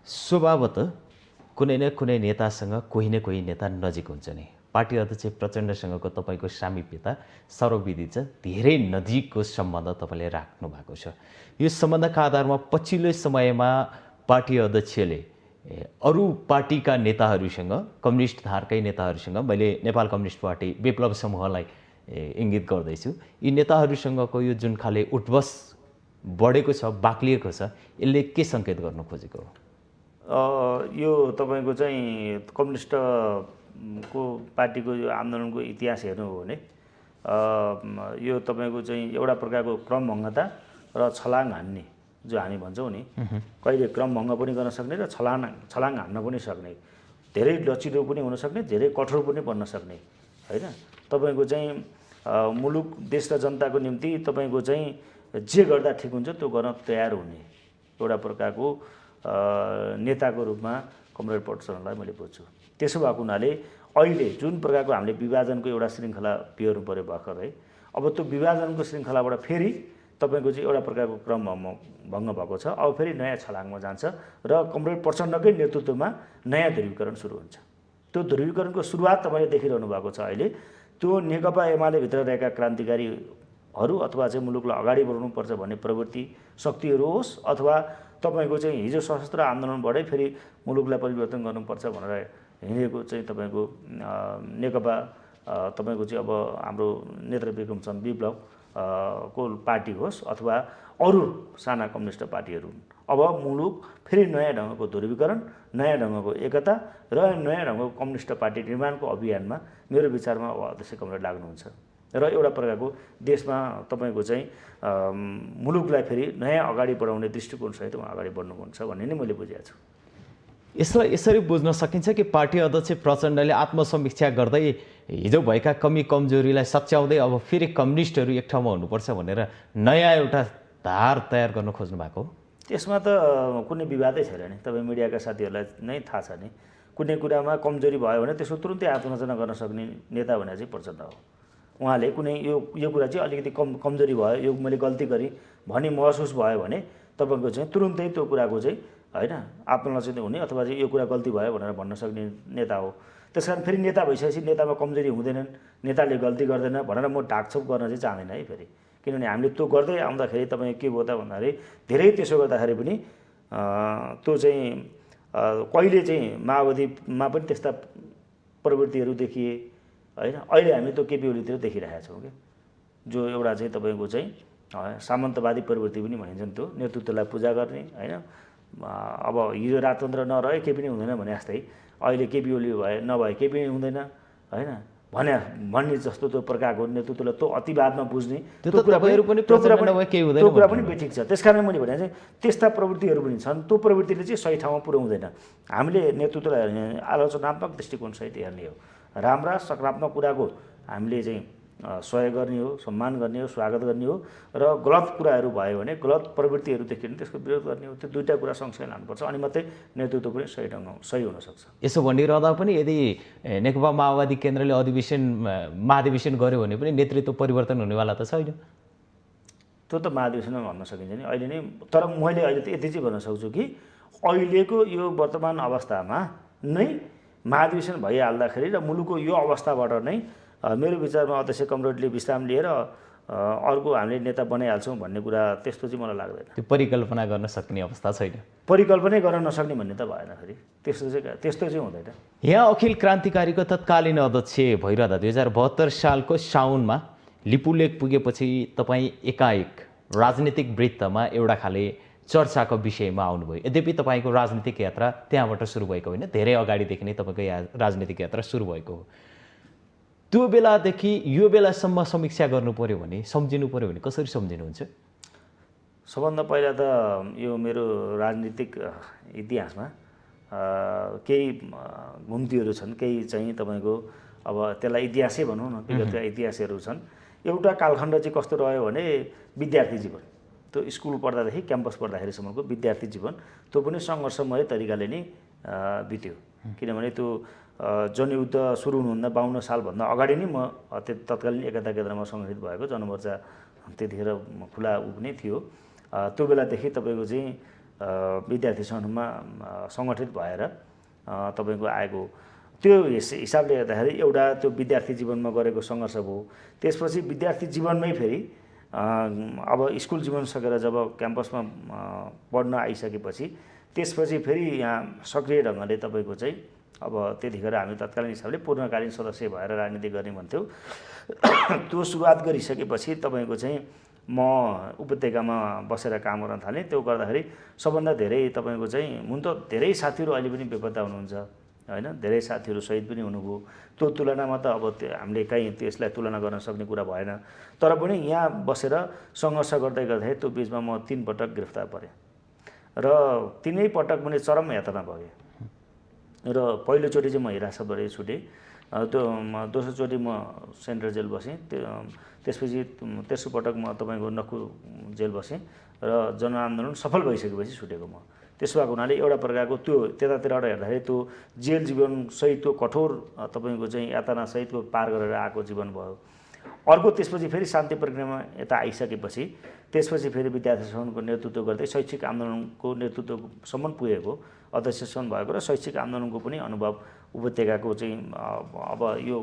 स्वभावतः कुनै न कुनै नेतासँग कोही न कोही नेता नजिक हुन्छ नि। पार्टी अध्यक्ष प्रचण्डसँगको तपाईँको सामिप्यता सर्वविदित छ, धेरै नजिकको सम्बन्ध तपाईँले राख्नु भएको छ। यो सम्बन्धका आधारमा पछिल्लो समयमा पार्टी अध्यक्षले अरू पार्टीका नेताहरूसँग, कम्युनिस्ट धारकै नेताहरूसँग, मैले नेपाल कम्युनिस्ट पार्टी विप्लव समूहलाई इङ्गित गर्दैछु, यी नेताहरूसँगको यो जुन खाले उठबस बढेको छ, बाक्लिएको छ, यसले के सङ्केत गर्न खोजेको हो? यो तपाईँको चाहिँ कम्युनिस्टको पार्टीको यो आन्दोलनको इतिहास हेर्नु हो भने यो तपाईँको चाहिँ एउटा प्रकारको क्रमभङ्गता र छलाङ हान्ने जो हामी भन्छौँ नि, कहिले क्रमभङ्ग पनि गर्न सक्ने र छलाङ हान्न पनि सक्ने, धेरै लचिलो पनि हुन सक्ने, धेरै कठोर पनि बन्न सक्ने होइन। तपाईँको चाहिँ मुलुक देश र जनताको निम्ति तपाईँको चाहिँ जे गर्दा ठिक हुन्छ त्यो गर्न तयार हुने एउटा प्रकारको नेताको रूपमा कमरेड प्रचण्डलाई मैले बुझ्छु। त्यसो भएको हुनाले अहिले जुन प्रकारको हामीले विभाजनको एउटा श्रृङ्खला बिहोर्नु पऱ्यो भर्खर है, अब त्यो विभाजनको श्रृङ्खलाबाट फेरि तपाईँको चाहिँ एउटा प्रकारको क्रम भङ्ग भएको छ। अब फेरि नयाँ छलाङमा जान्छ र कमरेड प्रचण्डकै नेतृत्वमा नयाँ ध्रुवीकरण सुरु हुन्छ। त्यो ध्रुवीकरणको सुरुवात तपाईँले देखिरहनु भएको छ अहिले। त्यो नेकपा एमाले भित्र रहेका क्रान्तिकारीहरू अथवा चाहिँ मुलुकलाई अगाडि बढाउनुपर्छ भन्ने प्रवृत्ति शक्तिहरू होस्, अथवा तपाईँको चाहिँ हिजो सशस्त्र आन्दोलनबाटै फेरि मुलुकलाई परिवर्तन गर्नुपर्छ भनेर हिँडेको चाहिँ तपाईँको नेकपा तपाईँको चाहिँ अब हाम्रो नेत्र विक्रमचन्द्र विप्लव को पार्टी होस् अथवा अरू साना कम्युनिस्ट पार्टीहरू, अब मुलुक फेरि नयाँ ढङ्गको ध्रुवीकरण, नयाँ ढङ्गको एकता र नयाँ ढङ्गको कम्युनिस्ट पार्टी निर्माणको अभियानमा मेरो विचारमा अब अध्यक्ष कमरेड लाग्नुहुन्छ र एउटा प्रकारको देशमा तपाईँको चाहिँ मुलुकलाई फेरि नयाँ अगाडि बढाउने दृष्टिकोणसहित उहाँ अगाडि बढ्नुहुन्छ भन्ने नै मैले बुझेको छु। यसलाई यसरी बुझ्न सकिन्छ कि पार्टी अध्यक्ष प्रचण्डले आत्मसमीक्षा गर्दै हिजो भएका कमी कमजोरीलाई सच्याउँदै अब फेरि कम्युनिस्टहरू एक ठाउँमा हुनुपर्छ भनेर नयाँ एउटा धार तयार गर्न खोज्नु भएको हो? त्यसमा त कुनै विवादै छैन नि। तपाईँ मिडियाका साथीहरूलाई नै थाहा छ नि, कुनै कुरामा कमजोरी भयो भने त्यसको तुरुन्तै आत्मलोचना गर्न सक्ने नेता भने चाहिँ प्रचण्ड हो। उहाँले कुनै यो कुरा चाहिँ अलिकति कमजोरी भयो, यो मैले गल्ती गरेँ भन्ने महसुस भयो भने तपाईँको चाहिँ तुरुन्तै त्यो कुराको चाहिँ होइन आत्मलोचना हुने अथवा चाहिँ यो कुरा गल्ती भयो भनेर भन्न सक्ने नेता हो। त्यस कारण फेरि नेता भइसकेपछि नेतामा कमजोरी हुँदैनन्, नेताले गल्ती गर्दैन भनेर म ढाकछोप गर्न चाहिँ चाहँदैन है फेरि। किनभने हामीले त्यो गर्दै आउँदाखेरि तपाईँ के भयो त भन्दाखेरि धेरै त्यसो गर्दाखेरि पनि त्यो चाहिँ कहिले चाहिँ माओवादीमा पनि त्यस्ता प्रवृत्तिहरू देखिए होइन। अहिले हामी त्यो केपी ओलीतिर देखिरहेका छौँ क्या, जो एउटा चाहिँ तपाईँको चाहिँ सामन्तवादी प्रवृत्ति पनि भनिन्छ नि, त्यो नेतृत्वलाई पूजा गर्ने होइन। अब हिजो राजतन्त्र नरहे केही पनि हुँदैन भने जस्तै अहिले केपी ओली नभए केही पनि हुँदैन होइन भन्ने जस्तो त्यो प्रकारको नेतृत्वलाई त्यो अतिवादमा बुझ्ने त्यो कुरा पनि बेठिक छ। त्यस कारण मैले भने चाहिँ त्यस्ता प्रवृत्तिहरू पनि छन्, त्यो प्रवृत्तिले चाहिँ सही ठाउँमा पुर्याउँदैन। हामीले नेतृत्वलाई आलोचनात्मक दृष्टिकोणसहित हेर्ने हो, राम्रा सकारात्मक कुराको हामीले चाहिँ सहयोग गर्ने हो, सम्मान गर्ने हो, स्वागत गर्ने हो, र गलत कुराहरू भयो भने गलत प्रवृत्तिहरू देखियो भने त्यसको विरोध गर्ने हो। त्यो दुईवटा कुरा सँगसँगै लानुपर्छ, अनि मात्रै नेतृत्व पनि सही हुनसक्छ। यसो भनिरहँदा पनि यदि नेकपा माओवादी केन्द्रले महाधिवेशन गर्यो भने पनि नेतृत्व परिवर्तन हुनेवाला त छैन। त्यो त महाधिवेशनमा भन्न सकिन्छ नि अहिले नै। तर मैले अहिले त यति चाहिँ भन्न सक्छु कि अहिलेको यो वर्तमान अवस्थामा नै महाधिवेशन भइहाल्दाखेरि र मुलुकको यो अवस्थाबाट नै मेरो विचारमा अध्यक्ष कमरेडले विश्राम लिएर अर्को हामीले नेता बनाइहाल्छौँ भन्ने कुरा त्यस्तो चाहिँ मलाई लाग्दैन। त्यो परिकल्पना गर्न सक्ने अवस्था छैन, परिकल्पनै गर्न नसक्ने भन्ने त भएन फेरि, त्यस्तो चाहिँ हुँदैन। यहाँ अखिल क्रान्तिकारीको तत्कालीन अध्यक्ष भइरहँदा 2072 सालको साउनमा लिपुलेक पुगेपछि तपाईँ एकाएक राजनीतिक वृत्तमा एउटा खाले चर्चाको विषयमा आउनुभयो। यद्यपि तपाईँको राजनीतिक यात्रा त्यहाँबाट सुरु भएको होइन, धेरै अगाडिदेखि नै तपाईँको राजनीतिक यात्रा सुरु भएको हो। त्यो बेलादेखि यो बेलासम्म समीक्षा गर्नु पर्यो भने, सम्झिनु पर्यो भने कसरी सम्झिनुहुन्छ? सबभन्दा पहिला त यो मेरो राजनीतिक इतिहासमा केही घुम्तीहरू छन्, केही चाहिँ तपाईँको अब त्यसलाई इतिहासै भनौँ न, विगतका इतिहासहरू छन्। एउटा कालखण्ड चाहिँ कस्तो रह्यो भने विद्यार्थी जीवन, त्यो स्कुल पढ्दादेखि क्याम्पस पढ्दाखेरिसम्मको विद्यार्थी जीवन त्यो पनि सङ्घर्षमय तरिकाले नै बित्यो। किनभने त्यो जनयुद्ध सुरु हुनुभन्दा 52 सालभन्दा अगाडि नै म तत्कालीन एकता केन्द्रमा सङ्गठित भएको, जनमोर्चा त्यतिखेर खुला पनि थियो। त्यो बेलादेखि तपाईँको चाहिँ विद्यार्थी सङ्गठनमा सङ्गठित भएर तपाईँको आएको त्यो हिसाबले हेर्दाखेरि एउटा त्यो विद्यार्थी जीवनमा गरेको सङ्घर्ष भयो। त्यसपछि विद्यार्थी जीवनमै फेरि अब स्कुल जीवन सकेर जब क्याम्पसमा पढ्न आइसकेपछि त्यसपछि फेरि यहाँ सक्रिय ढङ्गले तपाईँको चाहिँ अब त्यतिखेर हामी तत्कालीन हिसाबले पूर्णकालीन सदस्य भएर राजनीति गर्ने भन्थ्यौँ। त्यो सुरुवात गरिसकेपछि तपाईँको चाहिँ म उपत्यकामा बसेर काम गर्न थालेँ। त्यो गर्दाखेरि सबभन्दा धेरै तपाईँको चाहिँ हुन त धेरै साथीहरू अहिले पनि बेपत्ता हुनुहुन्छ होइन, धेरै साथीहरू शहीद पनि हुनुभयो। त्यो तुलनामा त अब हामीले कहीँ त्यसलाई तुलना गर्न सक्ने कुरा भएन। तर पनि यहाँ बसेर सङ्घर्ष गर्दै गर्दाखेरि त्यो बिचमा म 3 पटक गिरफ्तार परेँ र 3 पटक पनि चरम यातना भएँ। र पहिलोचोटि चाहिँ म हिरासतबाट छुटेँ, त्यो दोस्रोचोटि म सेन्ट्रल जेल बसेँ, त्यसपछि तेस्रो पटक म तपाईँको नक्कु जेल बसेँ र जनआन्दोलन सफल भइसकेपछि छुटेको म। त्यसो भएको हुनाले एउटा प्रकारको त्यो त्यतातिरबाट हेर्दाखेरि त्यो जेल जीवनसहित त्यो कठोर तपाईँको चाहिँ यातनासहितको पार गरेर आएको जीवन भयो। अर्को त्यसपछि फेरि शान्ति प्रक्रियामा यता आइसकेपछि त्यसपछि फेरि विद्यार्थी सङ्गठनको नेतृत्व गर्दै शैक्षिक आन्दोलनको नेतृत्वसम्म पुगेको, अध्यक्षसम्म भएको र शैक्षिक आन्दोलनको पनि अनुभव उपत्यकाको चाहिँ अब यो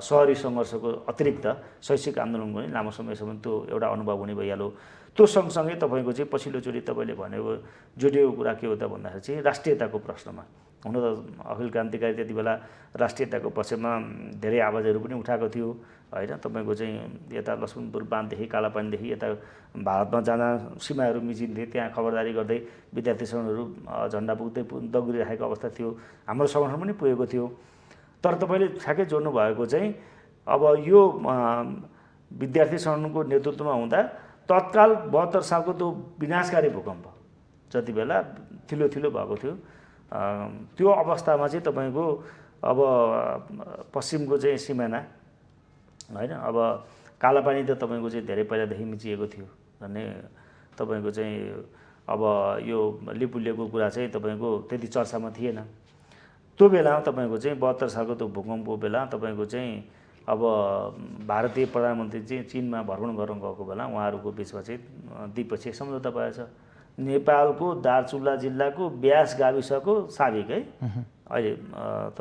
सहरी सङ्घर्षको अतिरिक्त शैक्षिक आन्दोलनको पनि लामो समयसम्म त्यो एउटा अनुभव हुने भइहाल्यो। त्यो सँगसँगै तपाईँको चाहिँ पछिल्लोचोटि तपाईँले भनेको जोडिएको कुरा के हो त भन्दाखेरि चाहिँ राष्ट्रियताको प्रश्नमा। हुन त अखिल क्रान्तिकारी त्यति बेला राष्ट्रियताको पक्षमा धेरै आवाजहरू पनि उठाएको थियो होइन। तपाईँको चाहिँ यता लक्ष्मणपुर बाँधदेखि कालापानीदेखि यता भारतमा जाँदा सीमाहरू मिचिन्थे, त्यहाँ खबरदारी गर्दै विद्यार्थी सङ्घहरू झन्डा पुग्दै दगुरिरहेको अवस्था थियो। हाम्रो सङ्गठन पनि पुगेको थियो। तर तपाईँले ठ्याक्कै जोड्नु भएको चाहिँ अब यो विद्यार्थी सङ्गठनको नेतृत्वमा हुँदा तत्काल 72 सालको त्यो विनाशकारी भूकम्प जति बेला थिलो भएको थियो, त्यो अवस्थामा चाहिँ तपाईँको अब पश्चिमको चाहिँ सिमाना होइन, अब कालापानी त तपाईँको चाहिँ धेरै पहिलादेखि मिचिएको थियो भन्ने तपाईँको चाहिँ अब यो लिपुलेको कुरा चाहिँ तपाईँको त्यति चर्चामा थिएन। त्यो बेला तपाईँको चाहिँ 72 सालको त्यो भूकम्पको बेला तपाईँको चाहिँ अब भारतीय प्रधानमन्त्री चाहिँ चिनमा भ्रमण गर्न गएको बेला उहाँहरूको बिचमा चाहिँ द्विपक्षीय सम्झौता भएछ। नेपालको दार्चुला जिल्लाको ब्यास गाविसको साबिक है, अहिले त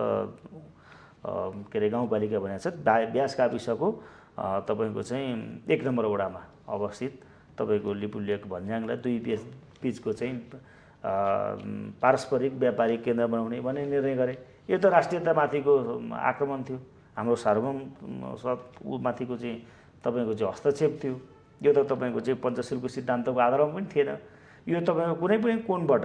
के अरे गाउँपालिका भनेको छ, ब्यास गाविसको तपाईँको चाहिँ 1 नम्बर वडामा अवस्थित तपाईँको लिपुलेक भन्ज्याङलाई 2 बिचको चाहिँ पारस्परिक व्यापारिक केन्द्र बनाउने भन्ने निर्णय गरे। यो त राष्ट्रियतामाथिको आक्रमण थियो, हाम्रो सार्वभौममाथिको चाहिँ तपाईँको चाहिँ हस्तक्षेप थियो। यो त तपाईँको चाहिँ पञ्चशीलको सिद्धान्तको आधारमा पनि थिएन। यो तपाईँको कुनै पनि कोणबाट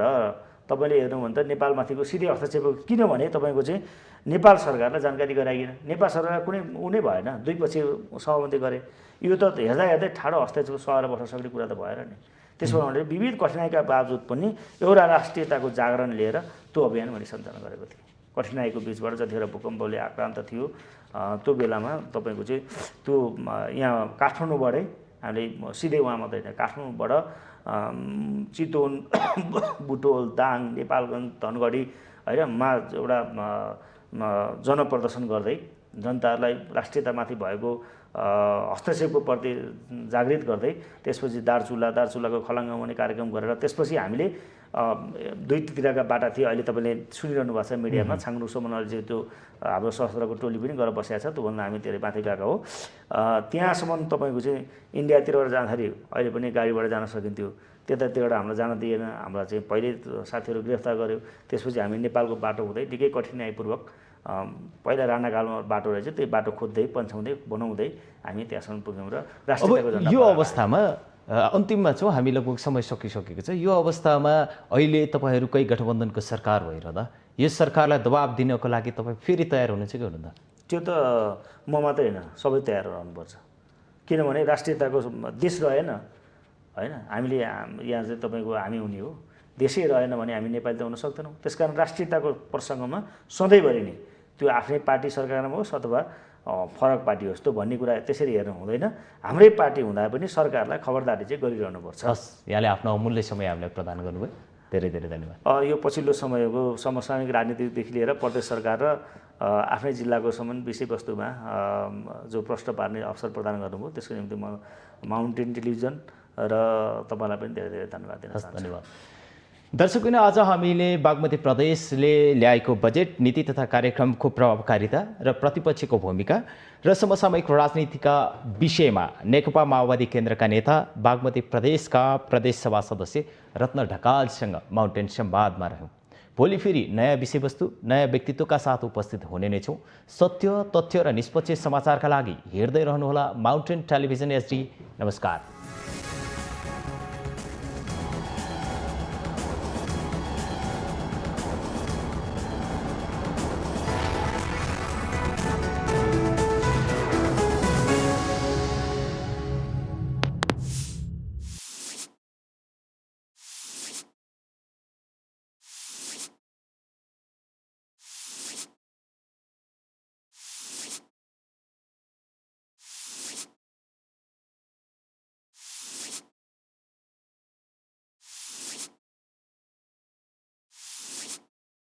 तपाईँले हेर्नु भने त नेपालमाथिको सिधै हस्तक्षेप, किनभने तपाईँको चाहिँ नेपाल सरकारलाई जानकारी गराइएन, नेपाल सरकार कुनै नै भएन, द्विपक्षीय सहमति गरे। यो त हेर्दै ठाडो हस्तक्षेप सहेर बस्न सक्ने कुरा त भएन नि। त्यसो हुनाले विविध कठिनाइका बावजुद पनि एउटा राष्ट्रियताको जागरण लिएर त्यो अभियान मैले सञ्चालन गरेको थिएँ। कठिनाइको बिचबाट जतिखेर भूकम्पले आक्रान्त थियो त्यो बेलामा तपाईँको चाहिँ त्यो यहाँ काठमाडौँबाटै हामीले सिधै उहाँ मात्रै होइन, काठमाडौँबाट चितवन, बुटोल, दाङ, नेपालगञ्ज, धनगढी होइन मा एउटा जनप्रदर्शन गर्दै जनताहरूलाई राष्ट्रियतामाथि भएको हस्तक्षेपको प्रति जागृत गर्दै त्यसपछि दार्चुलाको खलाङ्ग हुने कार्यक्रम गरेर त्यसपछि हामीले दुईतिरका बाटा थियो। अहिले तपाईँले सुनिरहनु भएको छ मिडियामा, छाङ्गु समन्वयले चाहिँ त्यो हाम्रो सशस्त्रको टोली पनि गएर बसेको छ, त्योभन्दा हामी धेरै माथि गएको हो। त्यहाँसम्म तपाईँको चाहिँ इन्डियातिरबाट जाँदाखेरि अहिले पनि गाडीबाट जान सकिन्थ्यो, त्यतातिरबाट हामीलाई जान दिएन। हामीलाई चाहिँ पहिले साथीहरू गिरफ्तार गर्यो, त्यसपछि हामी नेपालको बाटो हुँदै निकै कठिनाइपूर्वक पहिला राणाकालमा बाटो रहेछ, त्यही बाटो खोज्दै पन्छाउँदै बनाउँदै हामी त्यहाँसम्म पुग्यौँ र राष्ट्रियताको यो अवस्थामा अन्तिममा छौँ, हामी लगभग समय सकिसकेको छ। यो अवस्थामा अहिले तपाईँहरूकै गठबन्धनको सरकार भइरहँदा यो सरकारलाई दबाब दिनको लागि तपाईँ फेरि तयार हुनुहुन्छ कि हुनुहुन्न? त्यो त म मात्रै होइन, सबै तयार रहनुपर्छ। किनभने राष्ट्रियताको देश रहेन होइन, हामीले यहाँ चाहिँ तपाईँको हामी हुने हो, देशै रहेन भने हामी नेपाली त हुन सक्दैनौँ। त्यसकारण राष्ट्रियताको प्रसङ्गमा सधैँभरि नै त्यो आफ्नै पार्टी सरकारमा होस् अथवा फरक पार्टी होस्, त्यो भन्ने कुरा त्यसरी हेर्नु हुँदैन। हाम्रै पार्टी हुँदा पनि सरकारलाई खबरदारी चाहिँ गरिरहनुपर्छ। हस्, यहाँले आफ्नो अमूल्य समय हामीलाई प्रदान गर्नुभयो, धेरै धेरै धन्यवाद। यो पछिल्लो समयको समसामयिक राजनीतिदेखि लिएर प्रदेश सरकार र आफ्नै जिल्लाको सम्म विषयवस्तुमा जो प्रश्न पार्ने अवसर प्रदान गर्नुभयो, त्यसको निम्ति म माउन्टेन टेलिभिजन र तपाईँलाई पनि धेरै धेरै धन्यवाद दिन चाहन्छु। धन्यवाद। दर्शकबिन, आज हामीले बागमती प्रदेशले ल्याएको बजेट नीति तथा कार्यक्रमको प्रभावकारिता र प्रतिपक्षको भूमिका र समसामयिक राजनीतिका विषयमा नेकपा माओवादी केन्द्रका नेता बागमती प्रदेशका प्रदेश सभा सदस्य रत्न ढकालसँग माउन्टेन संवादमा रह्यौँ। भोलि फेरि नयाँ विषयवस्तु, नयाँ व्यक्तित्वका साथ उपस्थित हुने नै छौँ। सत्य, तथ्य र निष्पक्ष समाचारका लागि हेर्दै रहनुहोला माउन्टेन टेलिभिजन HD। नमस्कार।